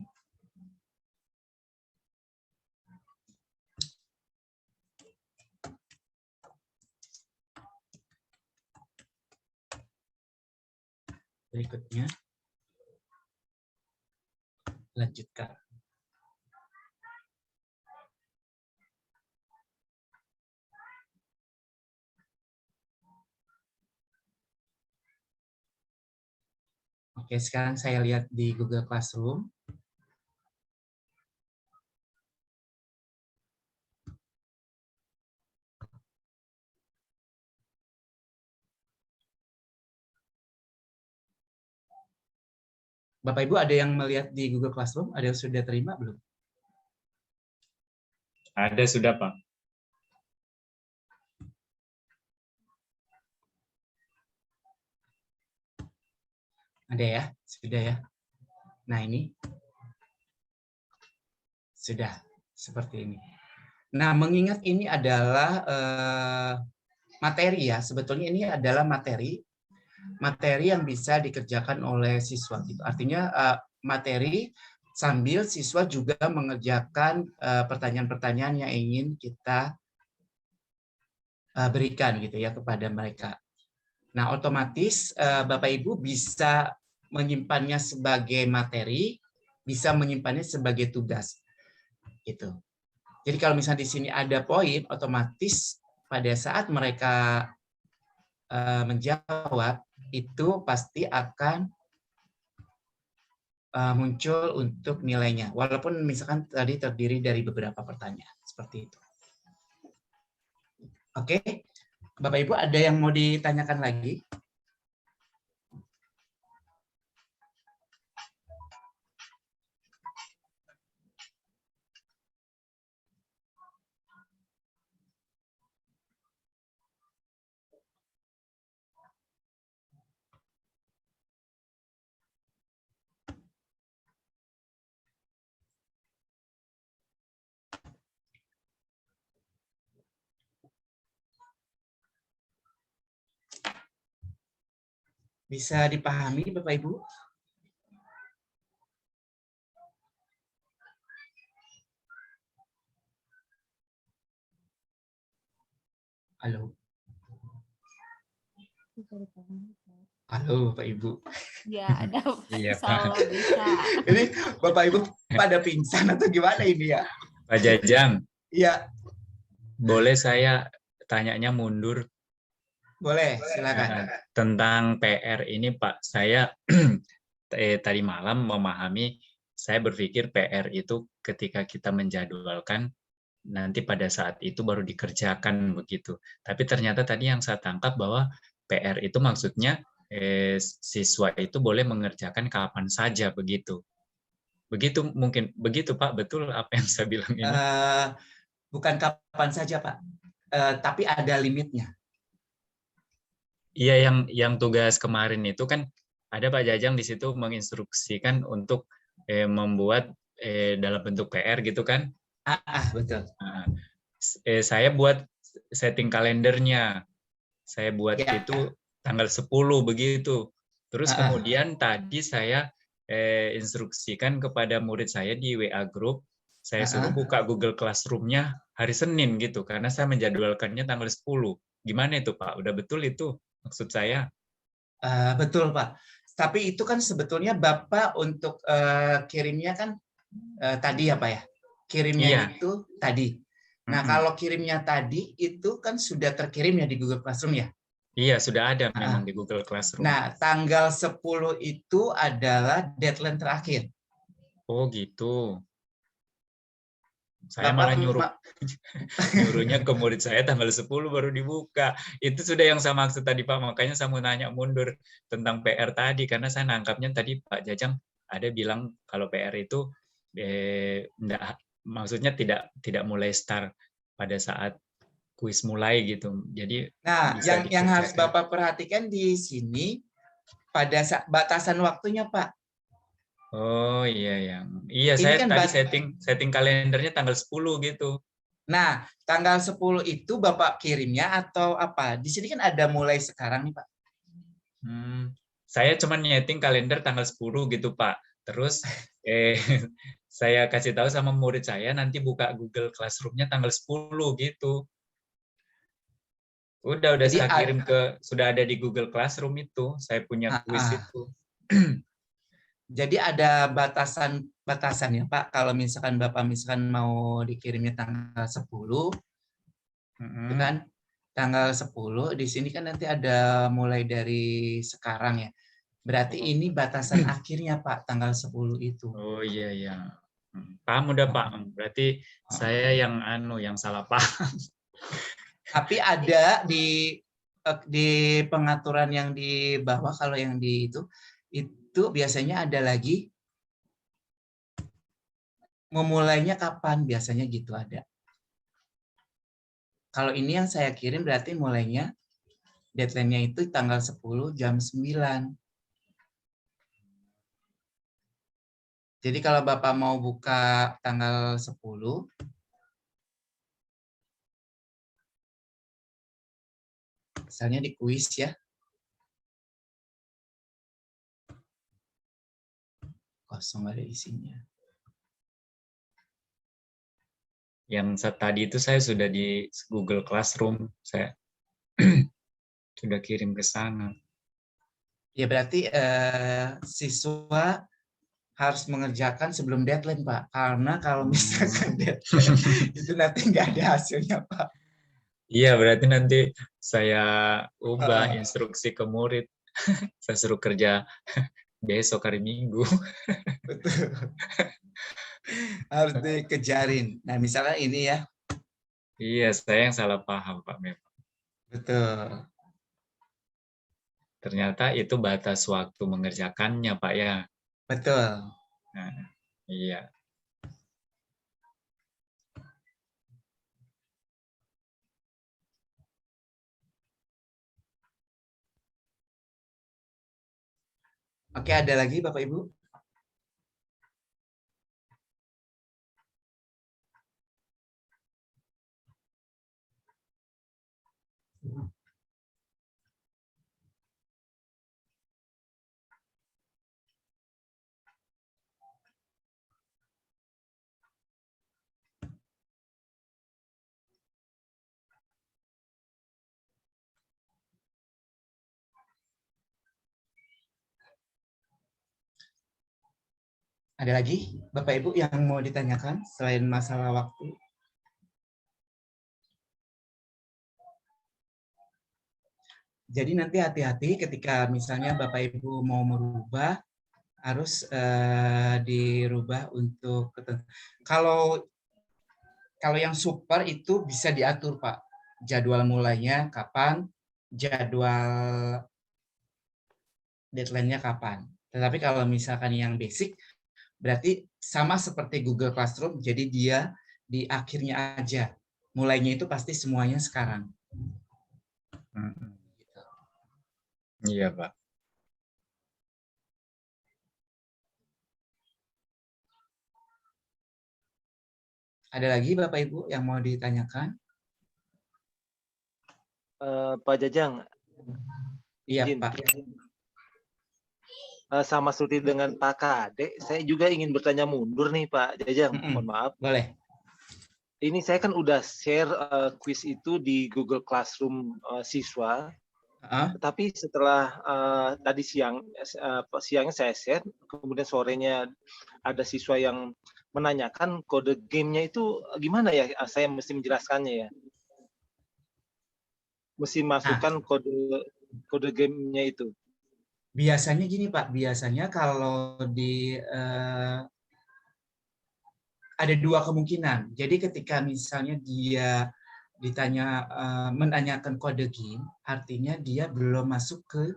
Berikutnya, lanjutkan. Oke, sekarang saya lihat di Google Classroom. Bapak Ibu ada yang melihat di Google Classroom? Ada yang sudah terima belum? Ada sudah, Pak. Ada ya? Sudah ya? Nah, ini. Sudah. Seperti ini. Nah, mengingat ini adalah materi ya. Sebetulnya ini adalah materi yang bisa dikerjakan oleh siswa. Gitu. Artinya materi sambil siswa juga mengerjakan pertanyaan-pertanyaan yang ingin kita berikan gitu ya kepada mereka. Nah, otomatis Bapak Ibu bisa menyimpannya sebagai materi, bisa menyimpannya sebagai tugas. Gitu. Jadi kalau misalnya di sini ada poin, otomatis pada saat mereka menjawab, itu pasti akan muncul untuk nilainya. Walaupun misalkan tadi terdiri dari beberapa pertanyaan. Seperti itu. Oke, Bapak Ibu ada yang mau ditanyakan lagi? Bisa dipahami Bapak Ibu? Halo. Halo Bapak Ibu. Ya, ada Iya, Insya Allah bisa. Ini Bapak Ibu pada pingsan atau gimana ini ya? Pak Jajang, Iya, boleh saya tanyanya mundur? boleh, silakan. Tentang PR ini Pak, saya tadi malam memahami, saya berpikir PR itu ketika kita menjadwalkan, nanti pada saat itu baru dikerjakan begitu. Tapi ternyata tadi yang saya tangkap bahwa PR itu maksudnya siswa itu boleh mengerjakan kapan saja begitu. Begitu mungkin begitu Pak, betul apa yang saya bilang ini? Bukan kapan saja Pak, tapi ada limitnya. Iya, yang tugas kemarin itu kan ada Pak Jajang di situ menginstruksikan untuk membuat dalam bentuk PR gitu kan? Betul. Nah, saya buat setting kalendernya. Saya buat Ya. itu tanggal 10 begitu. Terus kemudian tadi saya instruksikan kepada murid saya di WA group, saya suruh buka Google Classroom-nya hari Senin gitu, karena saya menjadwalkannya tanggal 10. Gimana itu Pak? Udah betul itu maksud saya? Betul Pak. Tapi itu kan sebetulnya Bapak untuk kirimnya kan tadi ya Pak ya? Kirimnya Iya. itu tadi. Nah, kalau kirimnya tadi itu kan sudah terkirim ya di Google Classroom ya? Iya, sudah ada memang di Google Classroom. Nah, tanggal 10 itu adalah deadline terakhir. Oh, gitu. Saya malah nyuruhnya ke murid saya tanggal 10 baru dibuka. Itu sudah yang saya maksud tadi Pak, makanya saya mau nanya mundur tentang PR tadi, karena saya nangkapnya tadi Pak Jajang ada bilang kalau PR itu maksudnya tidak mulai start pada saat kuis mulai gitu. Jadi nah, yang harus Bapak perhatikan di sini pada batasan waktunya Pak. Oh iya Ini saya kan tadi setting kalendernya tanggal 10 gitu. Nah, tanggal 10 itu Bapak kirimnya atau apa? Di sini kan ada mulai sekarang nih Pak. Saya cuma nyeting kalender tanggal 10 gitu Pak. Terus saya kasih tahu sama murid saya nanti buka Google Classroom-nya tanggal 10 gitu. Udah Jadi, saya kirim sudah ada di Google Classroom itu. Saya punya kuis itu. Jadi ada batasannya Pak. Kalau misalkan Bapak mau dikirimnya tanggal 10, itu kan tanggal 10 di sini kan nanti ada mulai dari sekarang ya. Berarti ini batasan akhirnya Pak, tanggal 10 itu. Oh iya. Paham udah Pak. Berarti saya yang salah paham. Tapi ada di pengaturan yang di bawah, kalau yang di itu biasanya ada lagi memulainya kapan, biasanya gitu ada. Kalau ini yang saya kirim berarti mulainya deadline-nya itu tanggal 10 jam 9. Jadi kalau Bapak mau buka tanggal 10, misalnya di kuis ya. Kosong ada isinya. Yang tadi itu saya sudah di Google Classroom. sudah kirim ke sana. Ya berarti siswa harus mengerjakan sebelum deadline, Pak. Karena kalau misalkan deadline itu nanti nggak ada hasilnya, Pak. Iya, berarti nanti saya ubah instruksi ke murid. Saya suruh kerja besok hari Minggu. Betul. Harus dikejarin. Nah, misalnya ini ya. Iya, saya yang salah paham, Pak. Memang. Betul. Ternyata itu batas waktu mengerjakannya, Pak ya. Betul. Nah, iya. Oke, ada lagi Bapak Ibu? Ada lagi Bapak Ibu yang mau ditanyakan selain masalah waktu? Jadi nanti hati-hati ketika misalnya Bapak Ibu mau merubah, harus dirubah untuk kalau yang super itu bisa diatur, Pak. Jadwal mulainya kapan, jadwal deadline-nya kapan. Tetapi kalau misalkan yang basic, berarti sama seperti Google Classroom, jadi dia di akhirnya aja. Mulainya itu pasti semuanya sekarang. Iya, Pak. Ada lagi Bapak Ibu yang mau ditanyakan? Pak Jajang. Iya, izin. Pak. Sama seperti dengan Pak Kade, saya juga ingin bertanya mundur nih Pak Jajang. Mohon maaf. Boleh. Ini saya kan udah share quiz itu di Google Classroom siswa. Tapi setelah tadi siangnya saya share, kemudian sorenya ada siswa yang menanyakan kode gamenya itu gimana ya? Saya mesti menjelaskannya ya. Mesti masukkan kode gamenya itu. Biasanya gini Pak, biasanya kalau ada dua kemungkinan. Jadi ketika misalnya dia menanyakan kode game, artinya dia belum masuk ke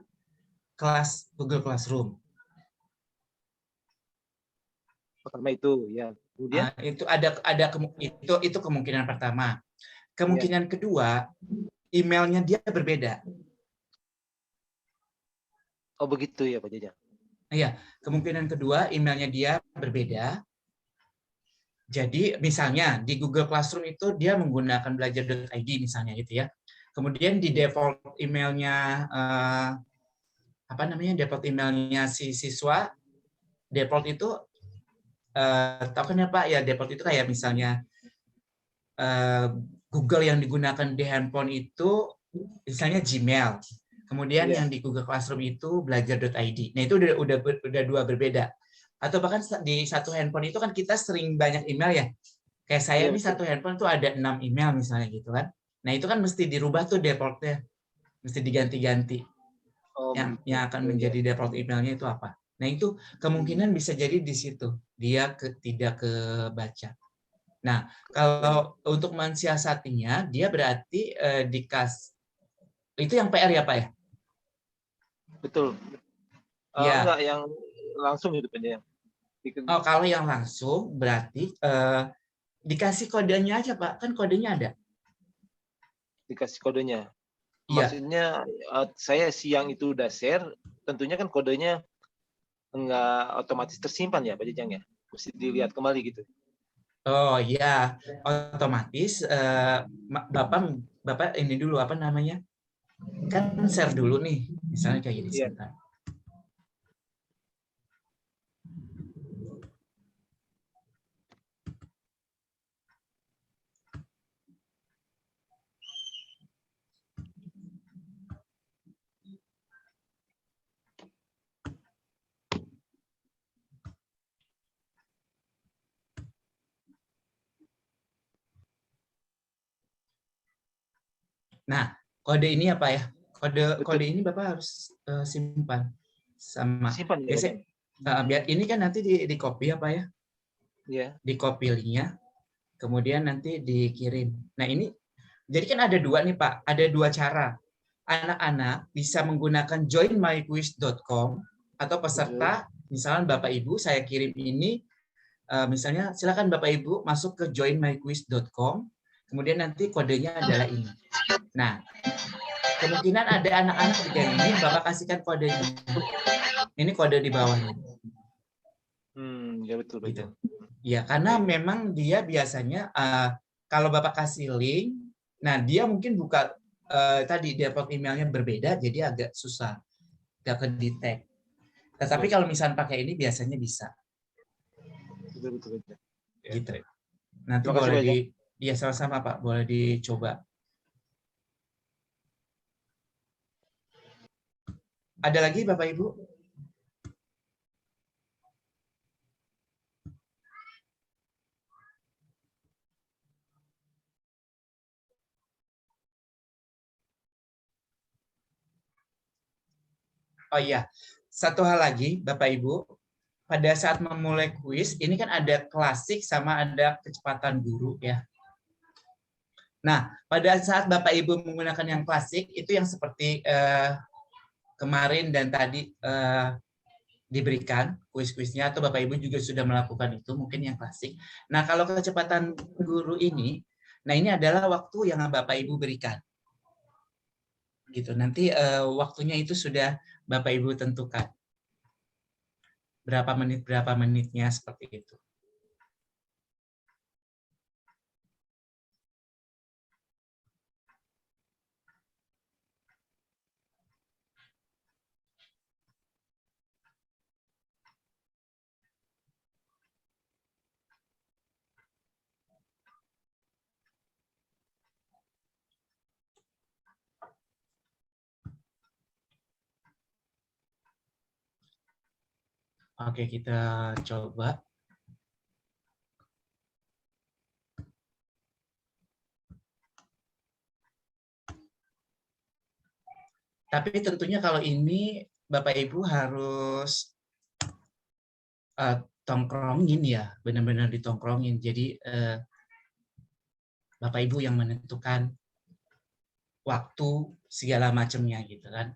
kelas Google Classroom. Pertama itu ya. Kemudian itu kemungkinan pertama. Kemungkinan kedua, emailnya dia berbeda. Oh begitu ya Pak Jajang. Iya, kemungkinan kedua emailnya dia berbeda. Jadi misalnya di Google Classroom itu dia menggunakan belajar.id misalnya gitu ya. Kemudian di default emailnya default emailnya si siswa, default itu tahu kan ya Pak ya, default itu kayak misalnya Google yang digunakan di handphone itu misalnya Gmail. Kemudian yang di Google Classroom itu belajar.id. Nah, itu udah dua berbeda. Atau bahkan di satu handphone itu kan kita sering banyak email ya. Kayak saya nih satu handphone tuh ada 6 email misalnya gitu kan. Nah, itu kan mesti dirubah tuh defaultnya. Mesti diganti-ganti. Yang akan menjadi default emailnya itu apa. Nah, itu kemungkinan bisa jadi di situ. Dia tidak kebaca. Nah, kalau untuk mensiasatinya, dia berarti itu yang PR ya Pak ya? Betul. Ya. Enggak yang langsung gitu Pak Jajang. Oh, kalau yang langsung berarti dikasih kodenya aja Pak, kan kodenya ada. Dikasih kodenya. Iya. Maksudnya saya siang itu udah share, tentunya kan kodenya enggak otomatis tersimpan ya Pak Jajang ya. Mesti dilihat kembali gitu. Oh iya, otomatis Bapak ini dulu apa namanya? Kan share dulu nih, misalnya kayak gini sebentar. Nah, kode ini apa ya? Kode ini Bapak harus simpan sama. Simpan ya. Biar ini kan nanti di copy apa ya? Iya. Di copy linknya, kemudian nanti dikirim. Nah ini, jadi kan ada dua nih Pak, ada dua cara. Anak-anak bisa menggunakan joinmyquiz.com atau peserta, misalnya Bapak Ibu, saya kirim ini, misalnya silakan Bapak Ibu masuk ke joinmyquiz.com, kemudian nanti kodenya adalah ini. Nah, kemungkinan ada anak-anak yang ini Bapak kasihkan kodenya. Ini kode di bawahnya. Ya betul. Gitu. Ya, karena memang dia biasanya kalau Bapak kasih link, nah dia mungkin buka tadi depot emailnya berbeda, jadi agak susah, agak ke-detect. Tetapi kalau misalnya pakai ini biasanya bisa. Betul. Gitu. Nanti boleh ya sama-sama Pak, boleh dicoba. Ada lagi Bapak Ibu? Oh iya, satu hal lagi Bapak Ibu, pada saat memulai kuis ini kan ada klasik sama ada kecepatan guru ya. Nah, pada saat Bapak Ibu menggunakan yang klasik itu yang seperti kemarin dan tadi diberikan kuis-kuisnya, atau Bapak Ibu juga sudah melakukan itu, mungkin yang klasik. Nah, kalau kecepatan guru ini, nah ini adalah waktu yang Bapak Ibu berikan. Gitu. Nanti waktunya itu sudah Bapak Ibu tentukan. Berapa menitnya seperti itu. Oke, kita coba. Tapi tentunya kalau ini Bapak Ibu harus tongkrongin ya, benar-benar ditongkrongin. Jadi Bapak Ibu yang menentukan waktu segala macamnya gitu kan.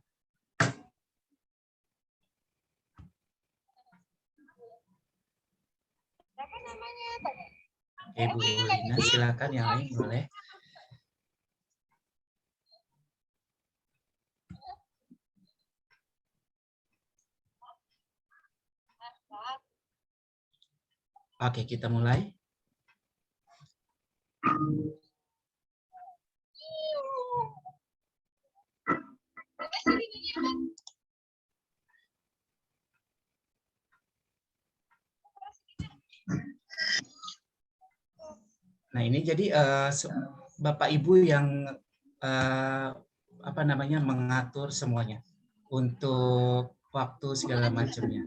Oke, Bu Lina, silakan yang lain boleh. Oke, kita mulai. Nah, ini jadi Bapak Ibu yang mengatur semuanya untuk waktu segala macamnya.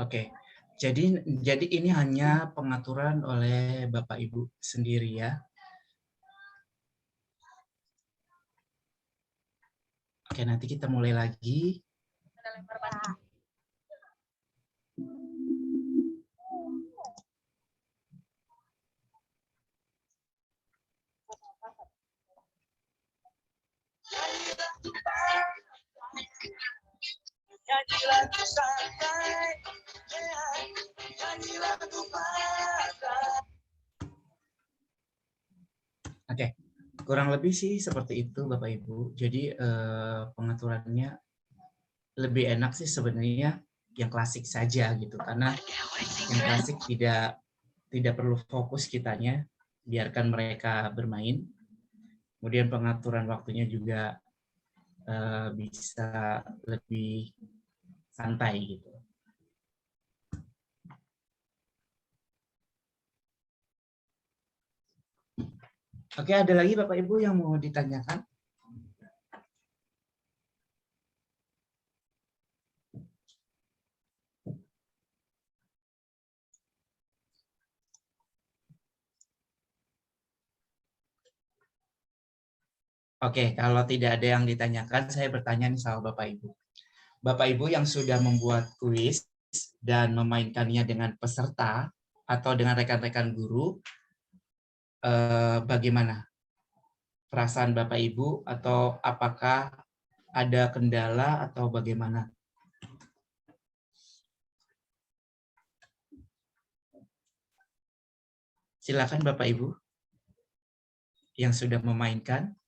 Oke, jadi ini hanya pengaturan oleh Bapak Ibu sendiri ya. Oke, nanti kita mulai lagi. Oke, kurang lebih sih seperti itu Bapak Ibu. Jadi pengaturannya lebih enak sih sebenarnya yang klasik saja gitu, karena yang klasik tidak perlu fokus kitanya, biarkan mereka bermain. Kemudian pengaturan waktunya juga bisa lebih santai gitu. Oke, ada lagi Bapak Ibu yang mau ditanyakan? Oke, kalau tidak ada yang ditanyakan, saya bertanya nih sama Bapak Ibu. Bapak Ibu yang sudah membuat kuis dan memainkannya dengan peserta atau dengan rekan-rekan guru, bagaimana perasaan Bapak Ibu, atau apakah ada kendala atau bagaimana? Silakan Bapak Ibu yang sudah memainkan.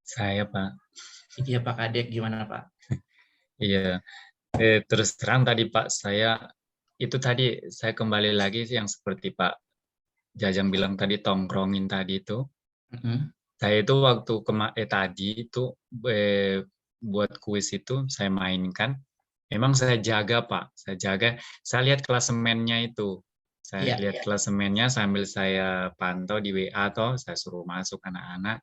Saya, Pak. Iya, Pak Kadek, gimana Pak? Iya, terus terang tadi Pak, saya kembali lagi yang seperti Pak Jajang bilang tadi, tongkrongin tadi itu. Saya itu waktu tadi itu buat kuis itu saya mainkan. Memang saya jaga Pak, saya lihat klasemennya itu. Saya lihat klasemennya sambil saya pantau di WA atau saya suruh masuk anak-anak.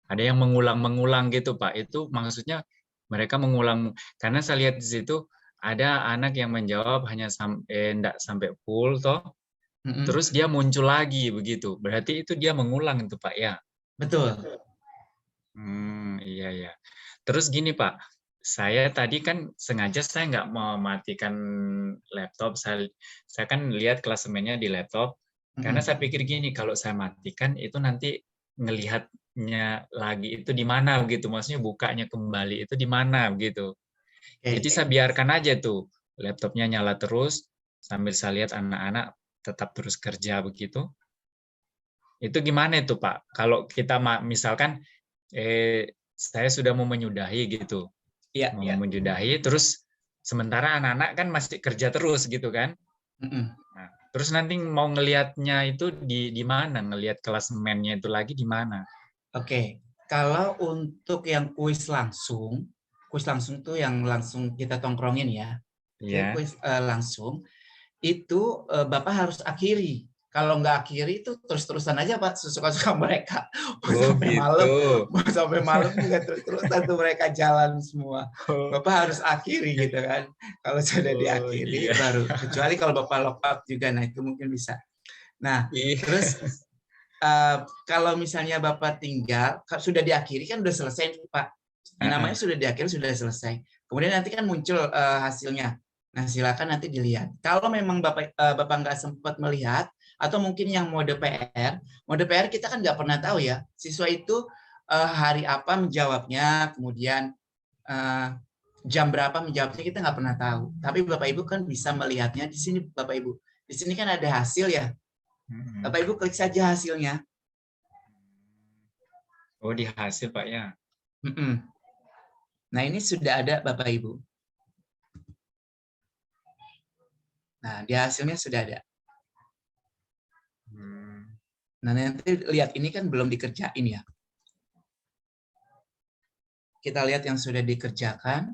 Ada yang mengulang-mengulang gitu Pak. Itu maksudnya mereka mengulang, karena saya lihat di situ ada anak yang menjawab hanya enggak sampai full toh. Terus dia muncul lagi begitu. Berarti itu dia mengulang itu Pak ya. Betul. Iya ya. Terus gini Pak, saya tadi kan sengaja saya nggak mematikan laptop. Saya kan lihat klasemennya di laptop. Karena saya pikir gini, kalau saya matikan itu nanti ngelihatnya lagi itu di mana begitu, maksudnya bukanya kembali itu di mana begitu. Jadi saya biarkan aja tuh laptopnya nyala terus sambil saya lihat anak-anak tetap terus kerja begitu. Itu gimana itu Pak? Kalau kita misalkan saya sudah mau menyudahi gitu, mau menyudahi, terus sementara anak-anak kan masih kerja terus gitu kan. Nah, terus nanti mau ngelihatnya itu di mana? Ngelihat klasemennya itu lagi di mana? Oke, kalau untuk yang kuis langsung tuh yang langsung kita tongkrongin ya. Kuis langsung itu Bapak harus akhiri. Kalau nggak akhiri itu terus-terusan aja Pak, sesuka-suka mereka. Mau sampai malam juga terus-terusan tuh mereka jalan semua. Bapak harus akhiri gitu kan. Kalau sudah diakhiri baru, kecuali kalau Bapak lock out juga, nah itu mungkin bisa. Nah, terus kalau misalnya Bapak tinggal, sudah diakhiri kan udah selesai Pak. Namanya sudah diakhiri, sudah selesai. Kemudian nanti kan muncul hasilnya. Nah, silakan nanti dilihat. Kalau memang Bapak nggak sempat melihat, atau mungkin yang mode PR kita kan nggak pernah tahu ya, siswa itu hari apa menjawabnya, kemudian jam berapa menjawabnya, kita nggak pernah tahu. Tapi Bapak Ibu kan bisa melihatnya di sini Bapak Ibu. Di sini kan ada hasil ya. Bapak Ibu klik saja hasilnya. Oh, di hasil Pak ya. Nah, ini sudah ada Bapak Ibu. Nah, di hasilnya sudah ada. Nah, nanti lihat, ini kan belum dikerjain ya. Kita lihat yang sudah dikerjakan.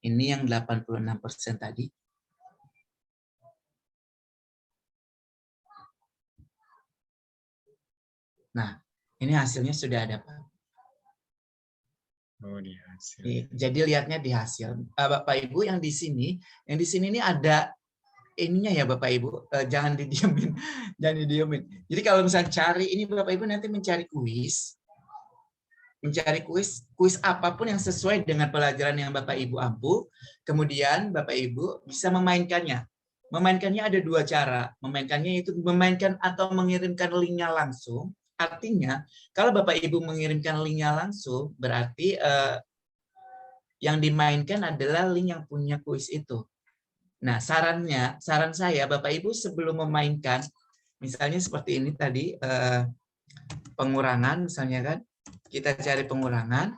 Ini yang 86% tadi. Nah, ini hasilnya sudah ada, Pak. Oh, di hasil. Jadi lihatnya di hasil. Bapak Ibu yang di sini ini ada ininya ya Bapak Ibu, jangan didiemin. Jadi kalau misalnya cari ini Bapak Ibu nanti mencari kuis apapun yang sesuai dengan pelajaran yang Bapak Ibu ampu, kemudian Bapak Ibu bisa memainkannya. Memainkannya ada dua cara. Memainkannya itu memainkan atau mengirimkan linknya langsung. Artinya kalau Bapak Ibu mengirimkan linknya langsung, berarti yang dimainkan adalah link yang punya kuis itu. Nah, saran saya Bapak Ibu sebelum memainkan, misalnya seperti ini tadi, pengurangan misalnya kan, kita cari pengurangan,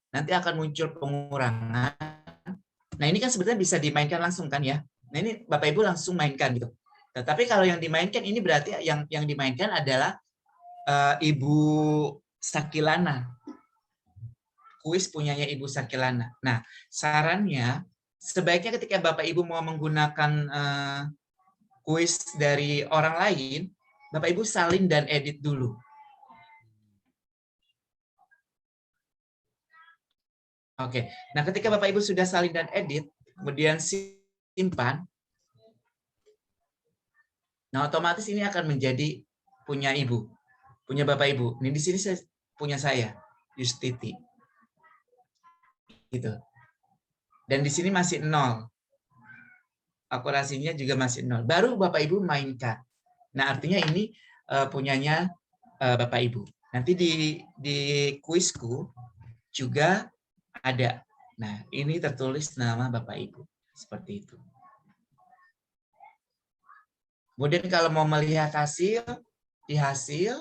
nanti akan muncul pengurangan, Nah ini kan sebenarnya bisa dimainkan langsung kan ya. Nah ini Bapak Ibu langsung mainkan gitu. Tetapi kalau yang dimainkan ini berarti yang dimainkan adalah Ibu Sakilana. Kuis punyanya Ibu Sakilana. Nah sarannya sebaiknya ketika Bapak Ibu mau menggunakan kuis dari orang lain, Bapak Ibu salin dan edit dulu. Oke, nah ketika Bapak Ibu sudah salin dan edit, kemudian simpan, nah otomatis ini akan menjadi punya Ibu, punya Bapak Ibu. Ini di sini punya saya, Yustiti. Gitu. Dan di sini masih 0. Akurasinya juga masih 0. Baru Bapak Ibu mainkan. Nah, artinya ini punyanya Bapak Ibu. Nanti di kuisku juga ada. Nah, ini tertulis nama Bapak Ibu. Seperti itu. Kemudian kalau mau melihat hasil, di hasil.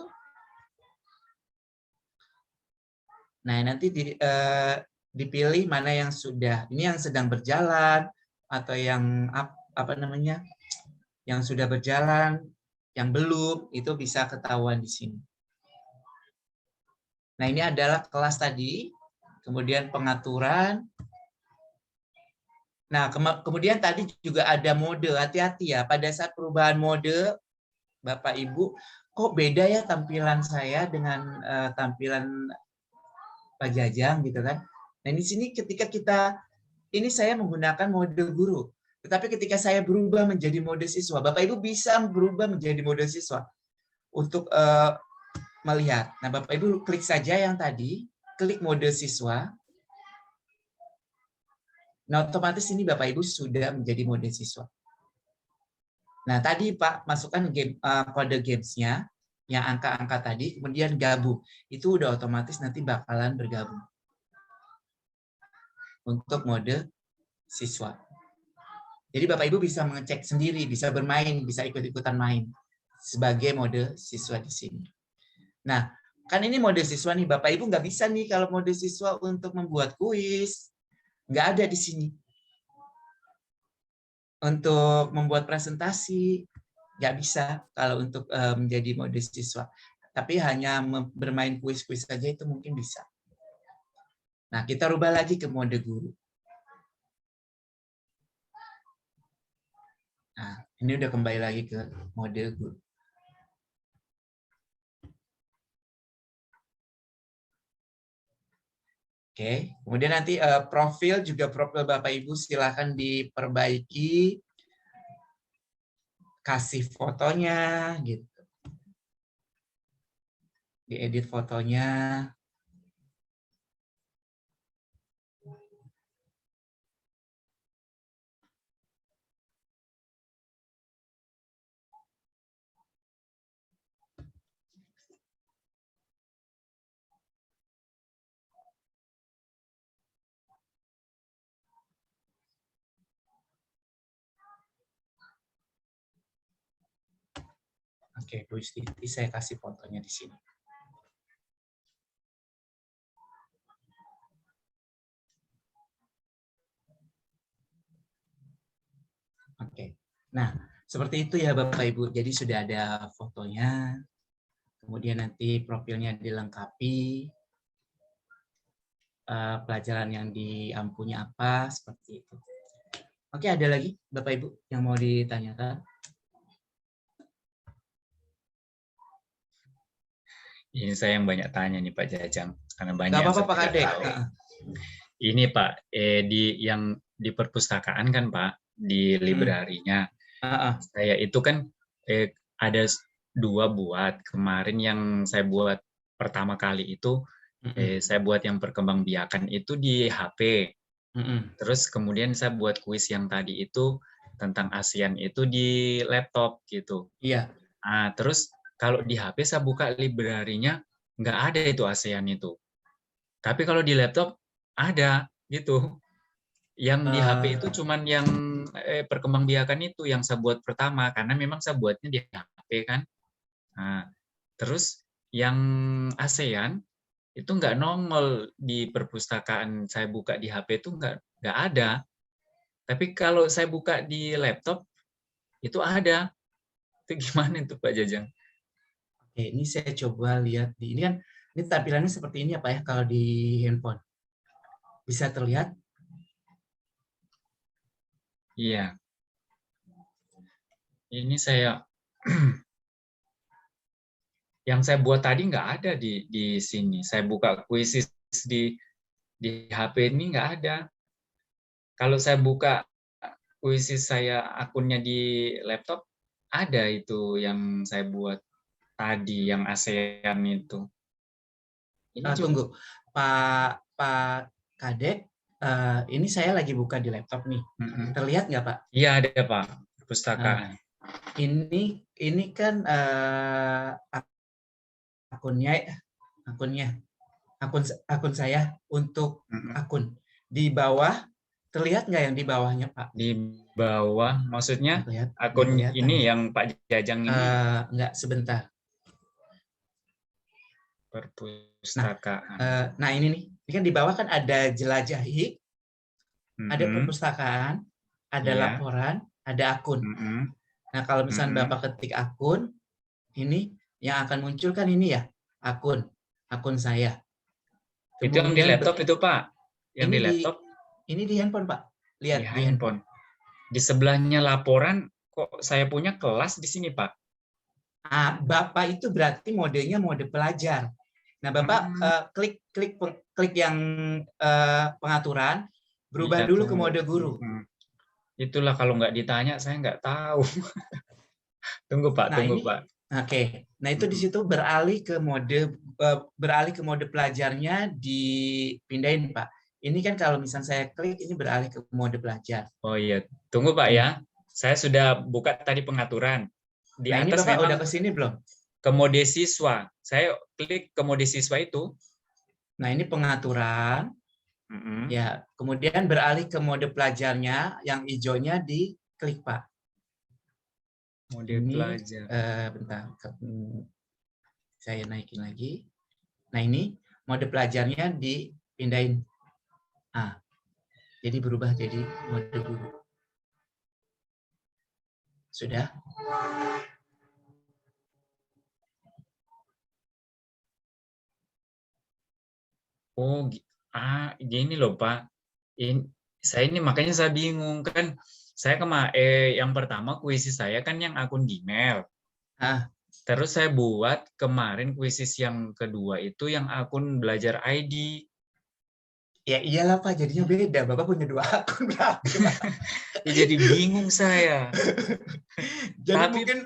Nah, nanti dipilih mana yang sudah. Ini yang sedang berjalan atau yang apa namanya? Yang sudah berjalan, yang belum, itu bisa ketahuan di sini. Nah, ini adalah kelas tadi. Kemudian pengaturan. Nah, kemudian tadi juga ada mode. Hati-hati ya, pada saat perubahan mode, Bapak Ibu, kok beda ya tampilan saya dengan tampilan Pak Jajang gitu kan. Nah, di sini ketika ini saya menggunakan mode guru. Tetapi ketika saya berubah menjadi mode siswa, Bapak Ibu bisa berubah menjadi mode siswa untuk melihat. Nah, Bapak Ibu klik saja yang tadi, klik mode siswa. Nah, otomatis ini Bapak Ibu sudah menjadi mode siswa. Nah, tadi Pak masukkan kode games-nya, yang angka-angka tadi, kemudian gabung. Itu udah otomatis nanti bakalan bergabung. Untuk mode siswa. Jadi Bapak Ibu bisa mengecek sendiri, bisa bermain, bisa ikut-ikutan main. Sebagai mode siswa di sini. Nah, kan ini mode siswa nih, Bapak Ibu nggak bisa nih kalau mode siswa untuk membuat kuis. Nggak ada di sini. Untuk membuat presentasi, nggak bisa kalau untuk menjadi mode siswa. Tapi hanya bermain kuis-kuis saja itu mungkin bisa. Nah, kita rubah lagi ke mode guru. Nah, ini udah kembali lagi ke mode guru. Oke, kemudian nanti profil Bapak Ibu silakan diperbaiki, kasih fotonya, gitu, diedit fotonya. Oke, Bu Yustiti, saya kasih fotonya di sini. Oke, nah seperti itu ya Bapak Ibu. Jadi sudah ada fotonya, kemudian nanti profilnya dilengkapi, pelajaran yang diampunya apa, seperti itu. Oke, ada lagi Bapak Ibu yang mau ditanyakan? Ini saya yang banyak tanya nih Pak Jajang, karena banyak. Gak apa-apa Pak Kadek. Ini Pak, yang di perpustakaan kan Pak, di librarinya. Saya itu kan ada 2 buat. Kemarin yang saya buat pertama kali itu, saya buat yang perkembangbiakan itu di HP. Terus kemudian saya buat kuis yang tadi itu tentang ASEAN itu di laptop gitu. Iya. Nah, terus kalau di HP saya buka librarinya, nggak ada itu ASEAN itu. Tapi kalau di laptop ada gitu. Yang di HP itu cuman yang perkembangbiakan itu yang saya buat pertama, karena memang saya buatnya di HP kan. Nah, terus yang ASEAN itu nggak nongol di perpustakaan saya buka di HP itu nggak ada. Tapi kalau saya buka di laptop itu ada. Itu gimana itu Pak Jajang? Oke, ini saya coba lihat di ini kan, ini tampilannya seperti ini ya Pak ya kalau di handphone. Bisa terlihat? Iya. Ini saya yang saya buat tadi nggak ada di sini. Saya buka Quizzes di HP ini nggak ada. Kalau saya buka Quizzes saya akunnya di laptop, ada itu yang saya buat tadi, yang ASEAN itu. Ini Tunggu, Pak Kadek, ini saya lagi buka di laptop nih. Terlihat nggak Pak? Iya ada Pak, perpustakaan. Ini kan akun saya untuk akun. Di bawah, terlihat nggak yang di bawahnya Pak? Di bawah, maksudnya terlihat, akun ini yang Pak Jajang ini? Enggak, sebentar. Perpustakaan. Nah ini nih, ini kan di bawah kan ada jelajahi, ada perpustakaan, ada laporan, ada akun. Nah kalau misalnya Bapak ketik akun, ini yang akan muncul kan ini ya, akun saya. Itu yang di laptop itu Pak? Yang di laptop? Ini di handphone Pak. Lihat di handphone. Di sebelahnya laporan, kok saya punya kelas di sini Pak? Bapak itu berarti modenya mode pelajar. Nah, Bapak klik yang pengaturan, berubah dulu ke mode guru. Itulah kalau nggak ditanya saya nggak tahu. Tunggu Pak, tunggu Pak. Oke. Nah, itu di situ beralih ke mode pelajarnya dipindahin Pak. Ini kan kalau misalnya saya klik ini beralih ke mode pelajar. Oh iya, tunggu Pak ya. Saya sudah buka tadi pengaturan. Di nah, atas ini Bapak memang udah ke sini belum? Ke mode siswa. Saya klik ke mode siswa itu. Nah, ini pengaturan. Ya, kemudian beralih ke mode pelajarnya, yang hijaunya diklik Pak. Mode pelajar. Bentar, saya naikin lagi. Nah, ini mode pelajarnya dipindahin. Jadi berubah jadi mode guru. Sudah? Oh, gini loh Pak. Saya ini makanya saya bingung kan. Saya yang pertama kuisi saya kan yang akun Gmail. Terus saya buat kemarin kuisis yang kedua itu yang akun belajar ID. Ya iyalah Pak, jadinya beda. Bapak punya 2 akun berarti. Ya, jadi bingung saya. Jadi mungkin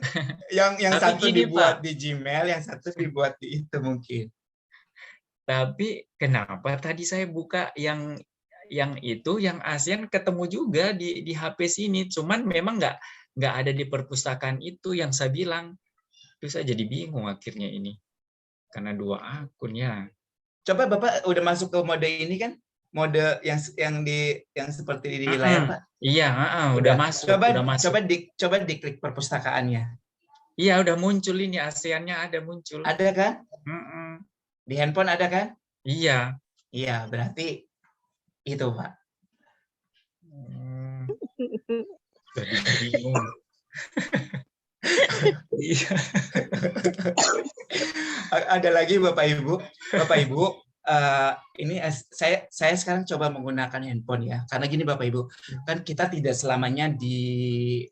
yang satu dibuat di Gmail, yang satu dibuat di itu mungkin. Tapi kenapa tadi saya buka yang itu, yang ASEAN ketemu juga di HP sini, cuman memang nggak ada di perpustakaan itu yang saya bilang. Itu saya jadi bingung akhirnya ini. Karena 2 akun ya. Coba Bapak udah masuk ke mode ini kan? Mode yang seperti di layar Pak? Iya, udah masuk. Coba diklik perpustakaannya. Iya, udah muncul ini ASEAN-nya ada muncul. Ada kan? Di handphone ada kan? Iya. Iya, berarti itu, Pak. Jadi bingung. Ada lagi Bapak Ibu. Ini saya sekarang coba menggunakan handphone ya. Karena gini Bapak Ibu, kan kita tidak selamanya di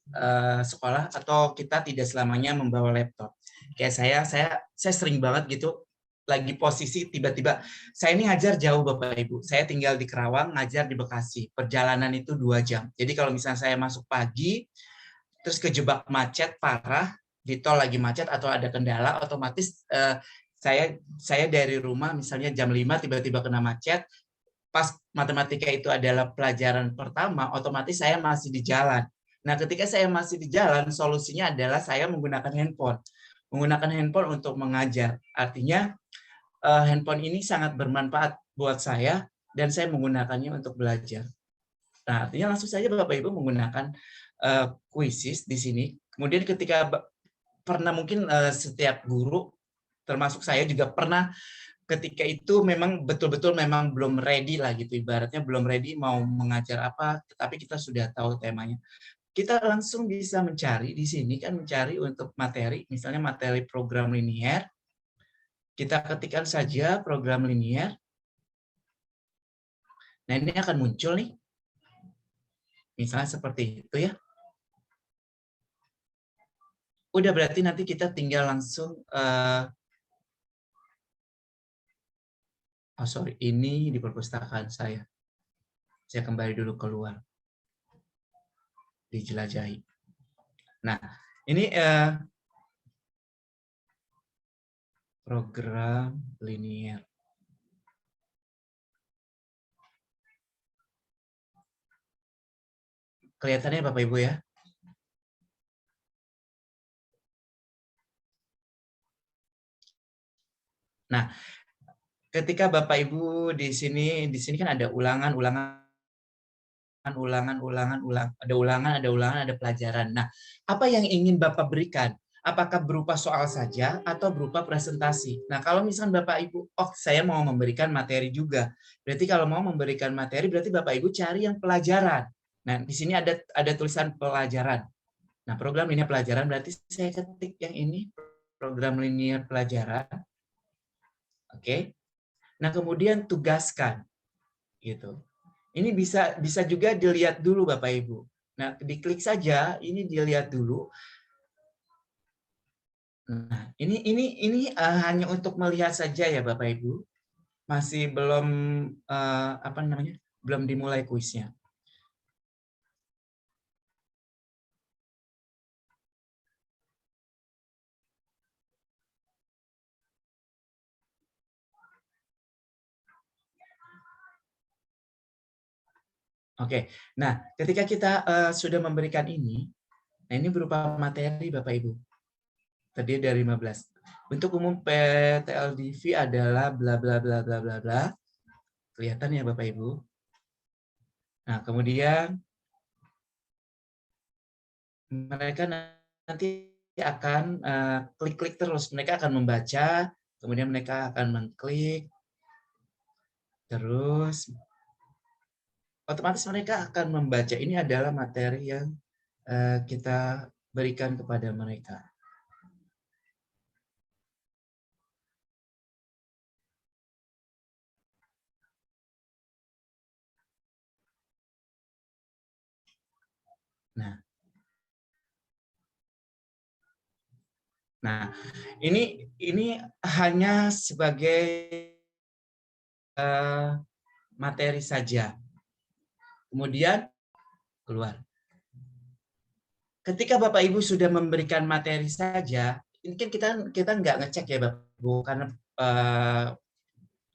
sekolah atau kita tidak selamanya membawa laptop. Kayak saya sering banget gitu lagi posisi tiba-tiba saya ini ngajar jauh Bapak Ibu. Saya tinggal di Kerawang, ngajar di Bekasi. Perjalanan itu 2 jam. Jadi kalau misalnya saya masuk pagi terus kejebak macet parah, di tol lagi macet atau ada kendala, otomatis saya dari rumah misalnya jam 5 tiba-tiba kena macet. Pas matematika itu adalah pelajaran pertama, otomatis saya masih di jalan. Nah, ketika saya masih di jalan, solusinya adalah saya menggunakan handphone. Menggunakan handphone untuk mengajar. Artinya handphone ini sangat bermanfaat buat saya dan saya menggunakannya untuk belajar. Nah, artinya langsung saja Bapak Ibu menggunakan Quizzes di sini. Kemudian ketika pernah mungkin setiap guru termasuk saya juga pernah ketika itu memang betul-betul memang belum ready lah gitu, ibaratnya belum ready mau mengajar apa, tapi kita sudah tahu temanya. Kita langsung bisa mencari di sini kan, mencari untuk materi, misalnya materi program linier. Kita ketikkan saja program linier. Nah, ini akan muncul nih. Misalnya seperti itu ya. Udah berarti nanti kita tinggal langsung ini di perpustakaan saya. Saya kembali dulu keluar. Dijelajahi. Nah, ini program linier. Kelihatannya Bapak Ibu ya. Nah, ketika Bapak Ibu di sini kan ada ulangan, ada pelajaran. Nah, apa yang ingin Bapak berikan? Apakah berupa soal saja atau berupa presentasi? Nah, kalau misalnya Bapak Ibu, saya mau memberikan materi juga. Berarti kalau mau memberikan materi, berarti Bapak Ibu cari yang pelajaran. Nah, di sini ada tulisan pelajaran. Nah, program linier pelajaran berarti saya ketik yang ini, program linier pelajaran. Oke. Nah, kemudian tugaskan. Gitu. Ini bisa juga dilihat dulu Bapak Ibu. Nah, diklik saja, ini dilihat dulu. Nah, ini hanya untuk melihat saja ya Bapak Ibu. Masih belum belum dimulai kuisnya. Oke, nah ketika kita sudah memberikan ini, nah ini berupa materi Bapak Ibu, terdiri dari 15. Bentuk umum PTLDV adalah bla bla bla bla bla bla, kelihatan ya Bapak Ibu. Nah kemudian mereka nanti akan klik-klik terus, mereka akan membaca, kemudian mereka akan mengklik, terus otomatis mereka akan membaca. Ini adalah materi yang kita berikan kepada mereka. Nah, ini hanya sebagai materi saja. Kemudian keluar. Ketika Bapak Ibu sudah memberikan materi saja, ini kan kita nggak ngecek ya Bapak Ibu, karena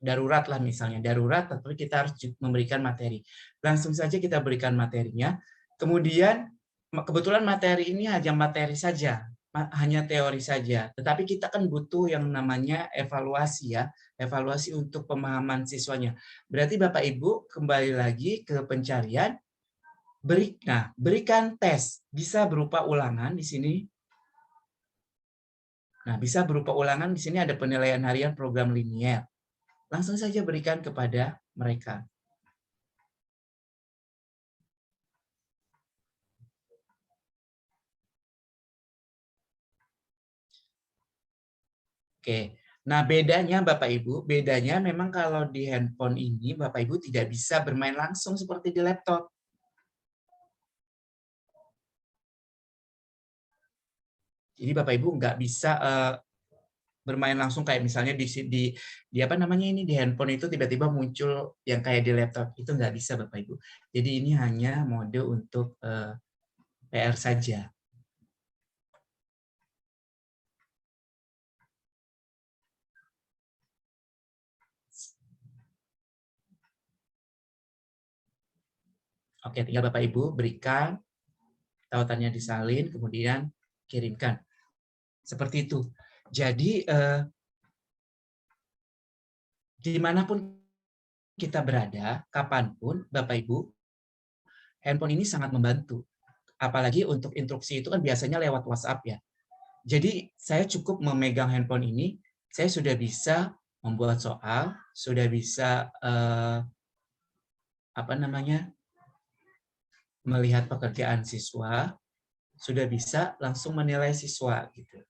darurat lah misalnya, darurat, tapi kita harus memberikan materi. Langsung saja kita berikan materinya. Kemudian kebetulan materi ini hanya materi saja, hanya teori saja. Tetapi kita kan butuh yang namanya evaluasi ya, evaluasi untuk pemahaman siswanya. Berarti Bapak Ibu kembali lagi ke pencarian, berikan tes, bisa berupa ulangan di sini. Nah, bisa berupa ulangan di sini ada penilaian harian program linier. Langsung saja berikan kepada mereka. Oke, nah bedanya Bapak Ibu, bedanya memang kalau di handphone ini Bapak Ibu tidak bisa bermain langsung seperti di laptop. Jadi Bapak Ibu nggak bisa bermain langsung kayak misalnya di apa namanya ini di handphone itu tiba-tiba muncul yang kayak di laptop, itu nggak bisa Bapak Ibu. Jadi ini hanya mode untuk PR saja. Oke, tinggal Bapak Ibu berikan, tautannya disalin, kemudian kirimkan. Seperti itu. Jadi dimanapun kita berada, kapanpun Bapak Ibu, handphone ini sangat membantu. Apalagi untuk instruksi itu kan biasanya lewat WhatsApp ya. Jadi saya cukup memegang handphone ini, saya sudah bisa membuat soal, sudah bisa melihat pekerjaan siswa, sudah bisa langsung menilai siswa gitu.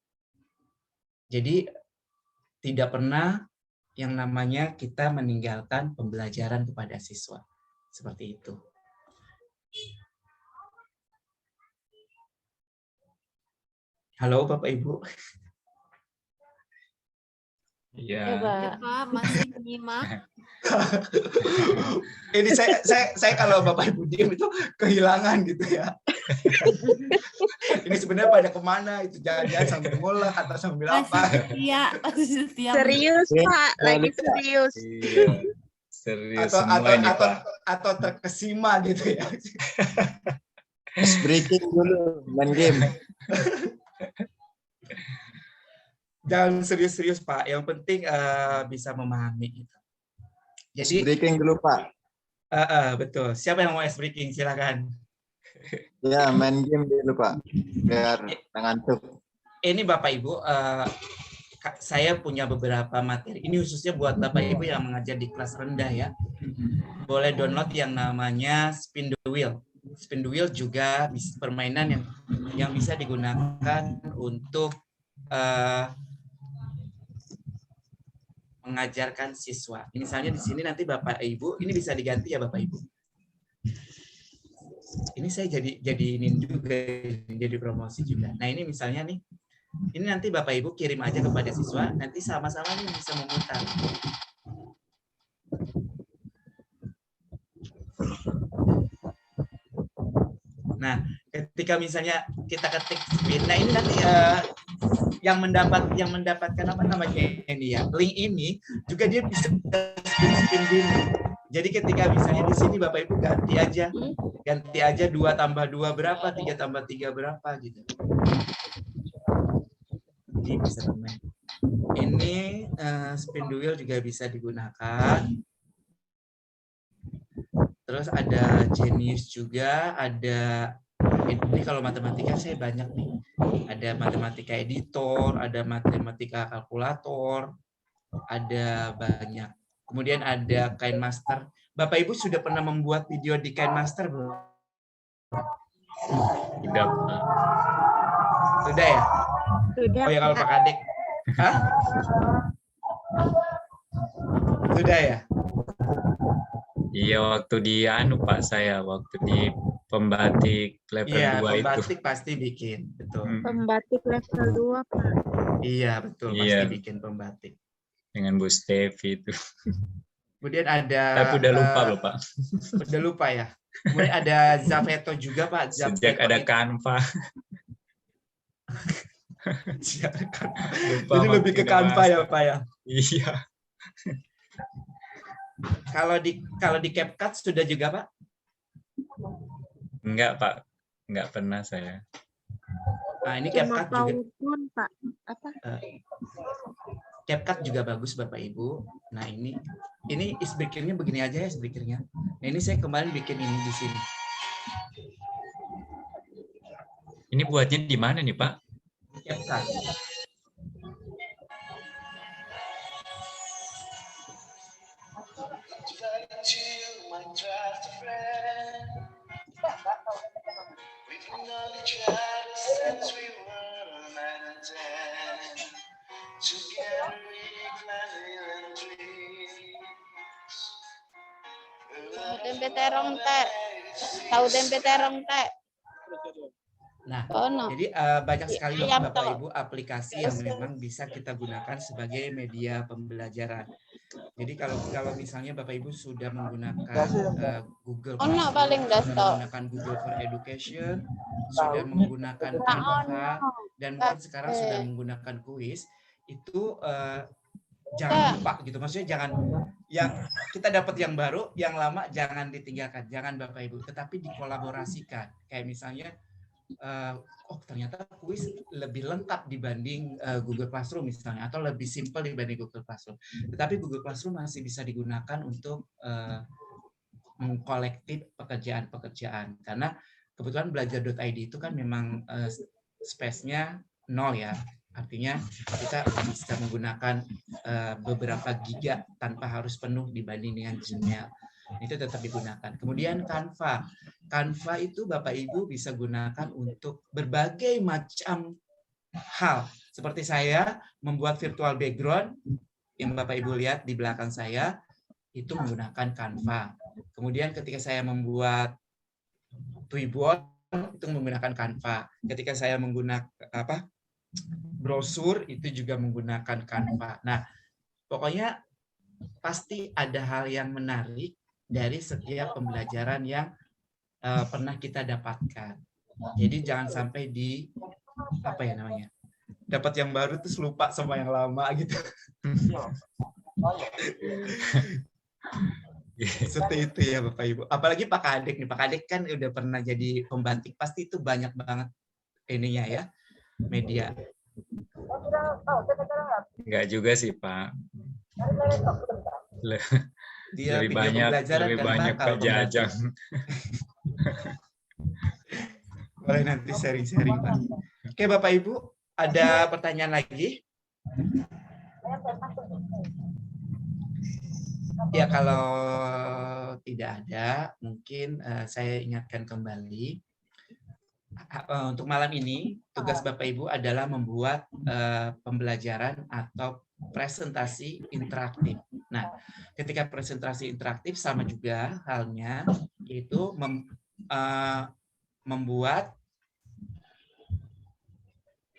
Jadi tidak pernah yang namanya kita meninggalkan pembelajaran kepada siswa. Seperti itu. Halo Bapak Ibu. Iya. Ya, Pak, masih menyimak. Ini saya kalau Bapak Ibu diam itu kehilangan gitu ya. Ini sebenarnya pada kemana itu, jangan-jangan sambil ngulek atau sambil apa? Masih setia. Serius Pak, lagi serius. Iya. Serius semua ini Pak. Atau terkesima gitu ya. Breaking dulu, main game. Jangan serius-serius Pak, yang penting bisa memahami gitu. Jadi breaking dulu Pak. Betul. Siapa yang mau ice breaking? Silakan. Ya, main game dulu Pak, biar ngantuk. Ini Bapak Ibu, saya punya beberapa materi. Ini khususnya buat Bapak Ibu yang mengajar di kelas rendah ya. Boleh download yang namanya Spin the Wheel. Spin the Wheel juga permainan yang bisa digunakan untuk mengajarkan siswa. Misalnya di sini nanti Bapak Ibu, ini bisa diganti ya Bapak Ibu. Ini saya jadi ini juga, jadi promosi juga. Nah ini misalnya nih, ini nanti Bapak Ibu kirim aja kepada siswa, nanti sama-sama nih bisa memutar. Nah, ketika misalnya kita ketik spin, nah ini nanti yang mendapatkan apa namanya ini ya, link ini juga dia bisa spin dulu. Jadi ketika misalnya di sini Bapak Ibu ganti aja 2 tambah 2 berapa, 3 tambah 3 berapa gitu. Jadi bisa bermain. Ini spin the wheel juga bisa digunakan. Terus ada Genius juga, ada ini kalau matematika saya banyak nih. Ada matematika editor, ada matematika kalkulator, ada banyak. Kemudian ada KineMaster. Bapak Ibu sudah pernah membuat video di KineMaster belum? Sudah Pak. Sudah ya? Sudah. Oh ya kalau Pak Kadek. Hah? Sudah ya? Iya, waktu di Pak saya, waktu di pembatik level 2 itu. Iya, pembatik pasti bikin, betul. Pembatik level 2 Pak. Iya, betul, pasti bikin pembatik. Dengan Bu Stevi itu. Kemudian ada... Tapi udah lupa loh Pak. Udah lupa ya? Kemudian ada Zaveto juga Pak. Sejak ada Canva. Jadi lebih ke Canva ya Pak ya? Iya. Kalau di CapCut sudah juga Pak? Enggak Pak, enggak pernah saya. Nah ini CapCut juga. Pak. Apa? CapCut juga bagus Bapak Ibu. Nah ini speakernya begini aja ya speakernya. Nah ini saya kemarin bikin ini di sini. Ini buatnya di mana nih Pak? CapCut. Tempe terong teh. Tahu tempe terong teh. Nah, jadi banyak sekali loh Bapak Ibu aplikasi yang memang bisa kita gunakan sebagai media pembelajaran. Jadi kalau misalnya Bapak Ibu sudah menggunakan Google Classroom, sudah menggunakan Google for Education, sudah menggunakan Canva, dan mungkin sekarang sudah menggunakan Quiz, itu jangan lupa gitu. Maksudnya jangan yang kita dapat yang baru, yang lama jangan ditinggalkan, jangan Bapak Ibu, tetapi dikolaborasikan. Kayak misalnya ternyata kuis lebih lengkap dibanding Google Classroom misalnya, atau lebih simpel dibanding Google Classroom. Tetapi Google Classroom masih bisa digunakan untuk mengkolektif pekerjaan-pekerjaan, karena kebetulan belajar.id itu kan memang space-nya 0 ya. Artinya kita bisa menggunakan beberapa giga tanpa harus penuh dibanding dengan Gmail. Itu tetap digunakan. Kemudian Canva. Canva itu Bapak Ibu bisa gunakan untuk berbagai macam hal. Seperti saya membuat virtual background yang Bapak Ibu lihat di belakang saya itu menggunakan Canva. Kemudian ketika saya membuat Twibbot itu menggunakan Canva. Ketika saya menggunakan brosur itu juga menggunakan Canva. Nah, pokoknya pasti ada hal yang menarik dari setiap pembelajaran yang pernah kita dapatkan. Jadi jangan sampai dapat yang baru terus lupa sama yang lama gitu. Seperti itu ya Bapak Ibu. Apalagi Pak Kadek nih. Pak Kadek kan udah pernah jadi pembatik, pasti itu banyak banget ininya ya, media. Enggak juga sih Pak. Dia lebih banyak Pak Jajang. Boleh nanti sharing-sharing Pak. Oke Bapak Ibu, ada pertanyaan lagi? Ya kalau tidak ada, mungkin saya ingatkan kembali. Untuk malam ini, tugas Bapak Ibu adalah membuat pembelajaran atau presentasi interaktif. Nah, ketika presentasi interaktif sama juga halnya, yaitu membuat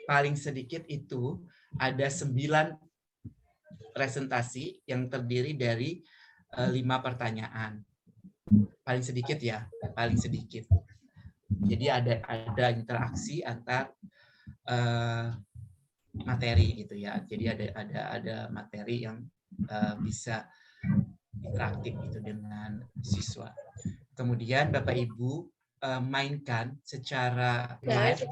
paling sedikit itu ada 9 presentasi yang terdiri dari 5 pertanyaan. Paling sedikit ya, paling sedikit. Jadi ada interaksi antar materi gitu ya. Jadi ada materi yang bisa interaktif gitu dengan siswa. Kemudian Bapak Ibu mainkan secara live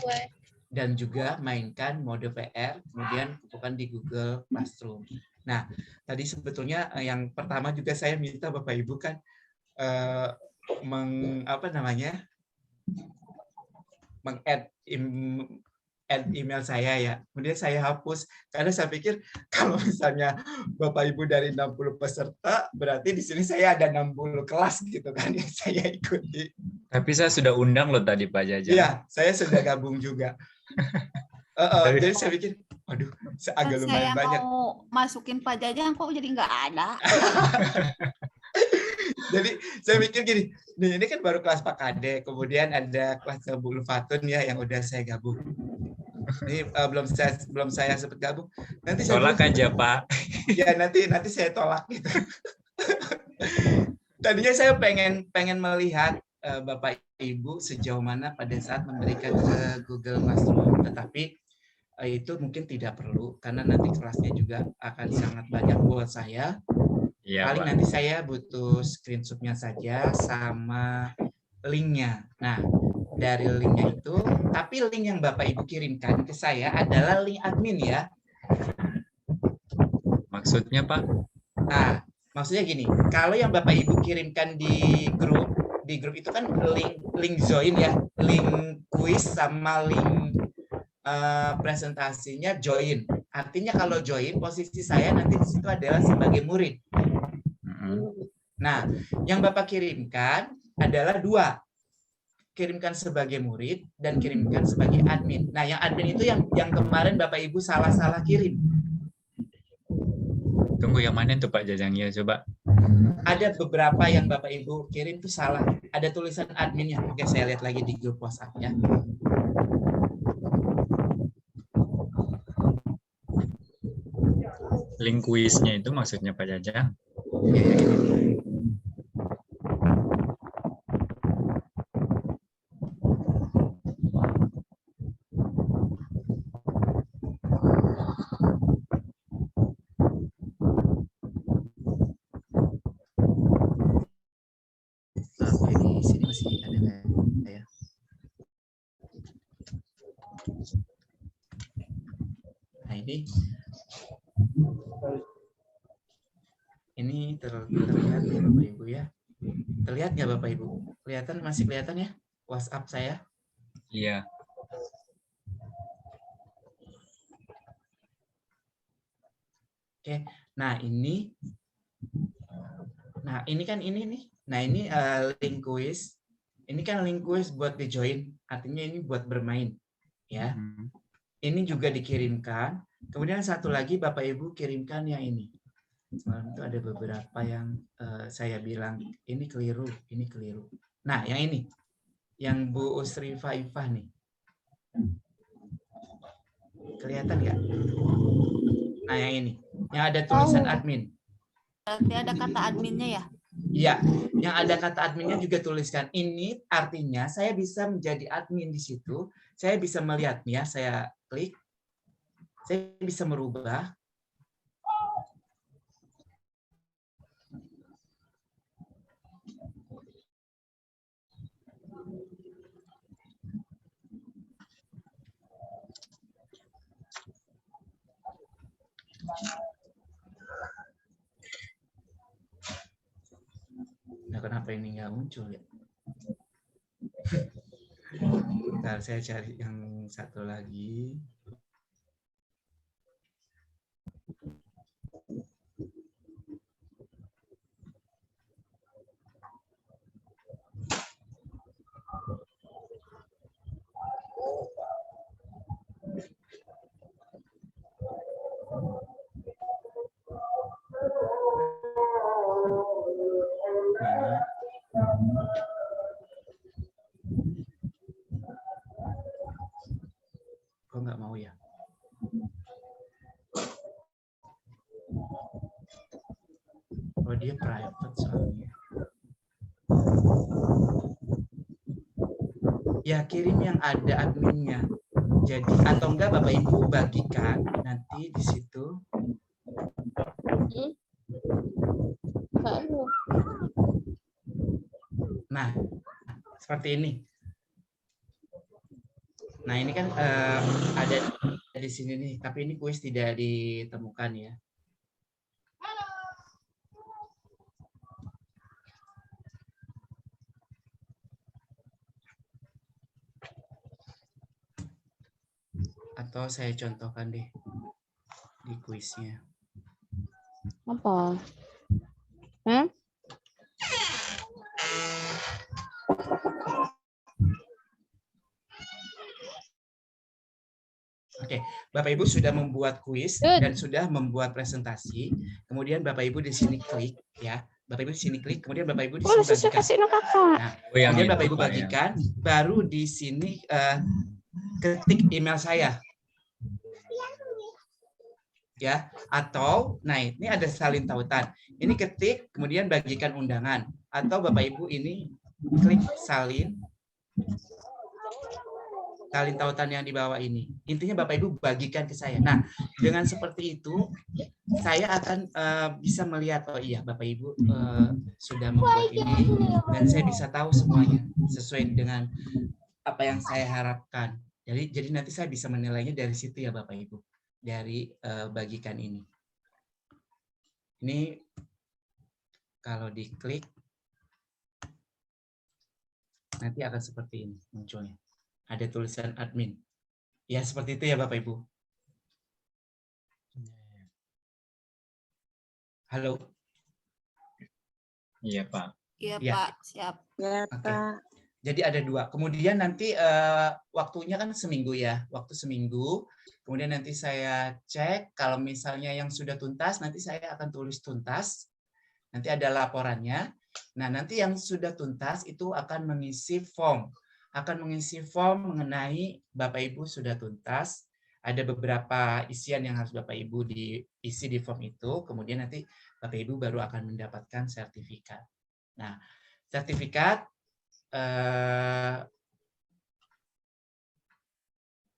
dan juga mainkan mode VR, kemudian bukan di Google Classroom. Nah, tadi sebetulnya yang pertama juga saya minta Bapak Ibu kan add email saya ya. Kemudian saya hapus karena saya pikir kalau misalnya Bapak Ibu dari 60 peserta berarti di sini saya ada 60 kelas gitu kan yang saya ikuti. Tapi saya sudah undang loh tadi Pak Jajang. Iya, saya sudah gabung juga. Jadi saya pikir, aduh, agak lumayan banyak. Saya mau masukin Pak Jajang kok jadi nggak ada. Jadi saya mikir gini, nih ini kan baru kelas Pak Kade, kemudian ada kelas Bu Fatun ya yang udah saya gabung. Ini belum saya sempat gabung. Nanti saya tolak aja Pak. Ya nanti saya tolak gitu. Tadinya saya pengen melihat Bapak Ibu sejauh mana pada saat memberikan ke Google Classroom, tetapi itu mungkin tidak perlu karena nanti kelasnya juga akan sangat banyak buat saya. Ya, paling Pak. Nanti saya butuh screenshot-nya saja sama link-nya. Nah, dari link-nya itu, tapi link yang Bapak Ibu kirimkan ke saya adalah link admin ya. Maksudnya Pak? Nah, maksudnya gini, kalau yang Bapak Ibu kirimkan di grup itu kan link join ya, link quiz sama link presentasinya join. Artinya kalau join, posisi saya nanti di situ adalah sebagai murid. Nah, yang Bapak kirimkan adalah 2. Kirimkan sebagai murid dan kirimkan sebagai admin. Nah, yang admin itu yang kemarin Bapak Ibu salah kirim. Tunggu yang mana itu Pak Jajang ya, coba. Ada beberapa yang Bapak Ibu kirim itu salah. Ada tulisan adminnya. Oke, saya lihat lagi di grup WhatsApp ya. Link kuisnya itu maksudnya Pak Jajang? Di sini masih ada ya. Nah ini terlihat ya Bapak Ibu ya. Terlihat nggak Bapak Ibu? Masih kelihatan ya WhatsApp saya? Iya. Oke. Nah, ini kan ini nih. Nah, ini link quiz. Ini kan link quiz buat di-join, artinya ini buat bermain, ya. Ini juga dikirimkan. Kemudian satu lagi Bapak Ibu kirimkan yang ini. Semalam itu ada beberapa yang saya bilang ini keliru, ini keliru. Nah, yang ini, yang Bu Usri Faifah nih. Kelihatan nggak? Nah, yang ini, yang ada tulisan admin. Berarti ada kata adminnya ya? Iya, yang ada kata adminnya juga tuliskan. Ini artinya saya bisa menjadi admin di situ. Saya bisa melihatnya, saya klik. Saya bisa merubah. Nah, kenapa ini nggak muncul ya? Bentar, saya cari yang satu lagi. Kok nggak mau ya? Oh, dia private soalnya. Ya, kirim yang ada adminnya. Jadi, atau enggak Bapak Ibu bagikan nanti di situ. Nah, seperti ini. Nah, ini kan ada di sini nih, tapi ini kuis tidak ditemukan ya. Atau saya contohkan deh di kuisnya. Apa? Oke, Bapak Ibu sudah membuat kuis dan sudah membuat presentasi. Kemudian Bapak Ibu di sini klik ya. Bapak Ibu di sini klik, kemudian Bapak Ibu di sini bagikan. Nah, kemudian Bapak Ibu bagikan, baru di sini ketik email saya. Ya, atau nah ini ada salin tautan. Ini ketik, kemudian bagikan undangan. Atau Bapak Ibu ini klik salin tautan yang di bawah ini. Intinya Bapak Ibu bagikan ke saya. Nah, dengan seperti itu, saya akan bisa melihat, oh iya Bapak Ibu sudah membuat ini, dan saya bisa tahu semuanya sesuai dengan apa yang saya harapkan. Jadi nanti saya bisa menilainya dari situ ya Bapak Ibu, dari bagikan ini. Ini kalau diklik, nanti akan seperti ini munculnya. Ada tulisan admin. Ya, seperti itu ya Bapak Ibu. Halo. Iya, Pak. Iya, Ya. Pak. Siap. Ya, Oke. Pak. Jadi ada 2. Kemudian nanti waktunya kan seminggu ya. Waktu seminggu. Kemudian nanti saya cek. Kalau misalnya yang sudah tuntas, nanti saya akan tulis tuntas. Nanti ada laporannya. Nah, nanti yang sudah tuntas itu akan mengisi form. Akan mengisi form mengenai Bapak Ibu sudah tuntas. Ada beberapa isian yang harus Bapak Ibu diisi di form itu. Kemudian nanti Bapak Ibu baru akan mendapatkan sertifikat. Nah, sertifikat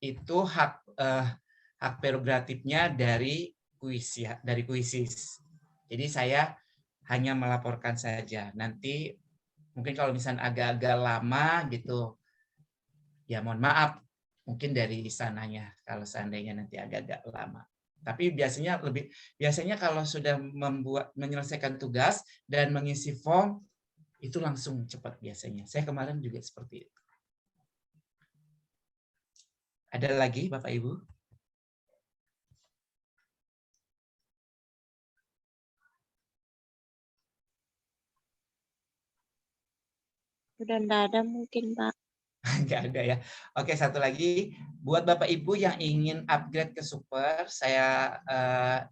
itu hak prerogatifnya dari kuis ya, dari kuisis. Jadi saya hanya melaporkan saja. Nanti mungkin kalau misalnya agak-agak lama gitu, ya mohon maaf, mungkin dari sananya kalau seandainya nanti agak-agak lama. Tapi biasanya kalau sudah menyelesaikan tugas dan mengisi form itu langsung cepat biasanya. Saya kemarin juga seperti itu. Ada lagi Bapak Ibu? Sudah enggak ada mungkin, Pak. Nggak ada ya. Oke, satu lagi. Buat Bapak Ibu yang ingin upgrade ke Super, saya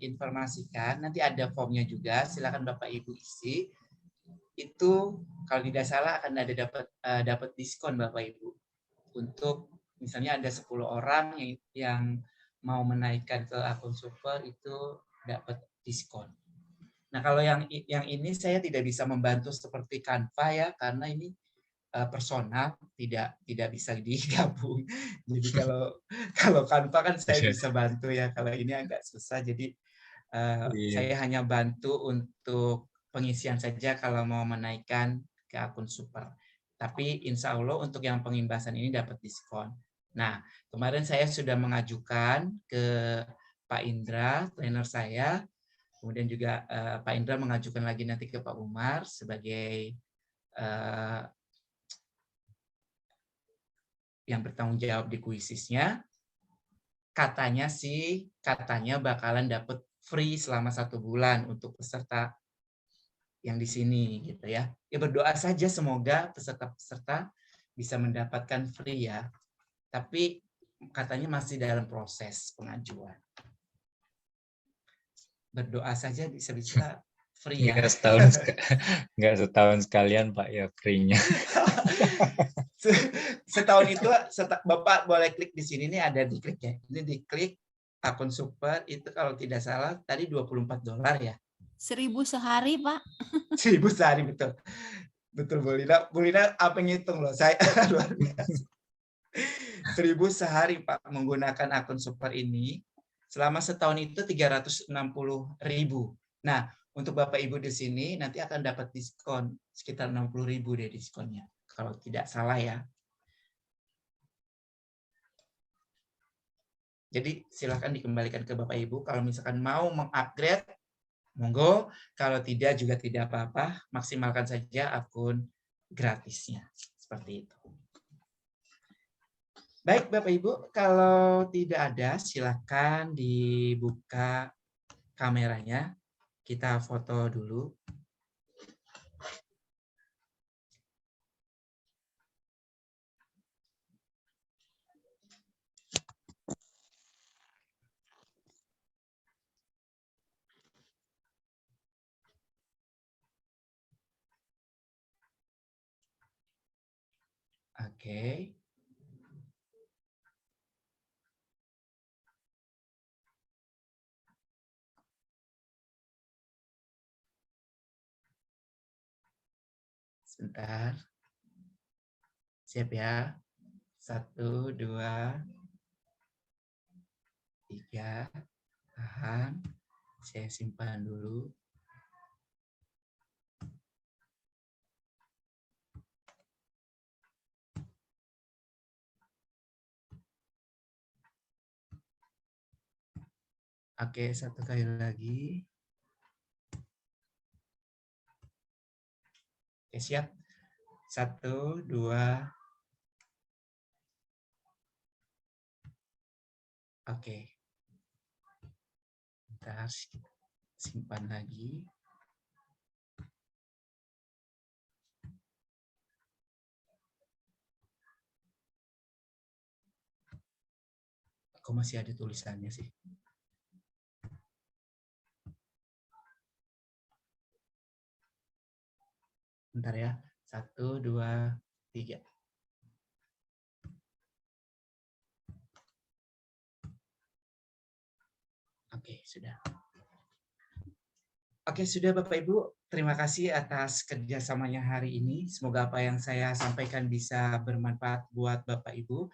informasikan, nanti ada formnya juga, silakan Bapak Ibu isi. Itu kalau tidak salah akan ada dapat diskon Bapak Ibu. Untuk misalnya ada 10 orang yang mau menaikkan ke akun Super itu dapat diskon. Nah, kalau yang ini saya tidak bisa membantu seperti Canva ya, karena ini personal, tidak bisa digabung. Jadi kalau Canva kan saya bisa bantu ya, kalau ini agak susah. Jadi saya hanya bantu untuk pengisian saja kalau mau menaikkan ke akun Super. Tapi insya Allah untuk yang pengimbasan ini dapat diskon. Nah, kemarin saya sudah mengajukan ke Pak Indra, trainer saya. Kemudian juga Pak Indra mengajukan lagi nanti ke Pak Umar sebagai yang bertanggung jawab di kuisisnya. Katanya bakalan dapat free selama 1 bulan untuk peserta yang di sini gitu ya. Ya berdoa saja semoga peserta-peserta bisa mendapatkan free ya. Tapi katanya masih dalam proses pengajuan. Berdoa saja bisa free ya. Nggak setahun sekalian Pak ya free-nya. Setahun itu Bapak boleh klik di sini nih, ada diklik ya. Ini diklik akun Super itu kalau tidak salah tadi $24 ya. 1.000 sehari, Pak. 1.000 sehari, betul. Betul, Bu Lina apa ngitung loh, saya luar biasa. 1.000 sehari Pak menggunakan akun Super ini. Selama setahun itu 360.000. Nah, untuk Bapak Ibu di sini nanti akan dapat diskon sekitar 60.000 deh diskonnya. Kalau tidak salah ya. Jadi silakan dikembalikan ke Bapak Ibu. Kalau misalkan mau mengupgrade, monggo. Kalau tidak juga tidak apa-apa. Maksimalkan saja akun gratisnya. Seperti itu. Baik Bapak Ibu, kalau tidak ada silakan dibuka kameranya. Kita foto dulu. Oke. Sebentar. Siap ya. 1, 2, 3. Tahan. Saya simpan dulu. Oke, 1 kali lagi. Oke, siap. 1, 2. Oke. Bentar, simpan lagi. Kok masih ada tulisannya sih? Bentar ya. 1, 2, 3. Oke, sudah. Oke, sudah Bapak Ibu. Terima kasih atas kerjasamanya hari ini. Semoga apa yang saya sampaikan bisa bermanfaat buat Bapak Ibu.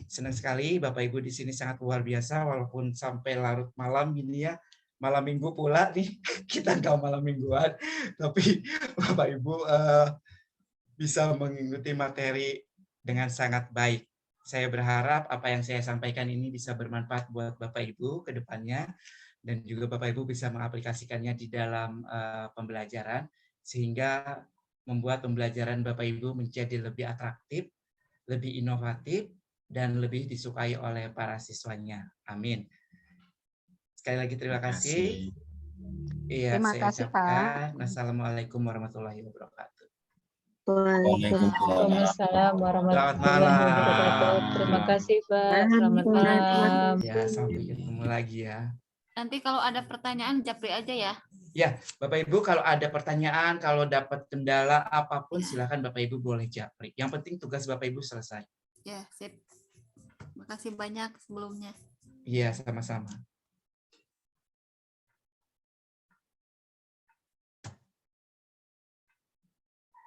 Senang sekali Bapak Ibu di sini sangat luar biasa, walaupun sampai larut malam ini ya. Malam minggu pula nih, kita nggak malam mingguan. Tapi Bapak Ibu bisa mengikuti materi dengan sangat baik. Saya berharap apa yang saya sampaikan ini bisa bermanfaat buat Bapak Ibu ke depannya, dan juga Bapak Ibu bisa mengaplikasikannya di dalam pembelajaran, sehingga membuat pembelajaran Bapak Ibu menjadi lebih atraktif, lebih inovatif, dan lebih disukai oleh para siswanya. Amin. Sekali lagi terima kasih. Iya, Terima saya kasih, ucapkan Pak. Wassalamualaikum warahmatullahi wabarakatuh. Waalaikumsalam warahmatullahi wabarakatuh. Terima kasih, Pak. Selamat malam. Ya, sampai ketemu lagi ya. Nanti kalau ada pertanyaan japri aja ya. Ya, Bapak Ibu kalau ada pertanyaan, kalau dapat kendala apapun silakan Bapak Ibu boleh japri. Yang penting tugas Bapak Ibu selesai. Ya, sip. Makasih banyak sebelumnya. Iya, sama-sama.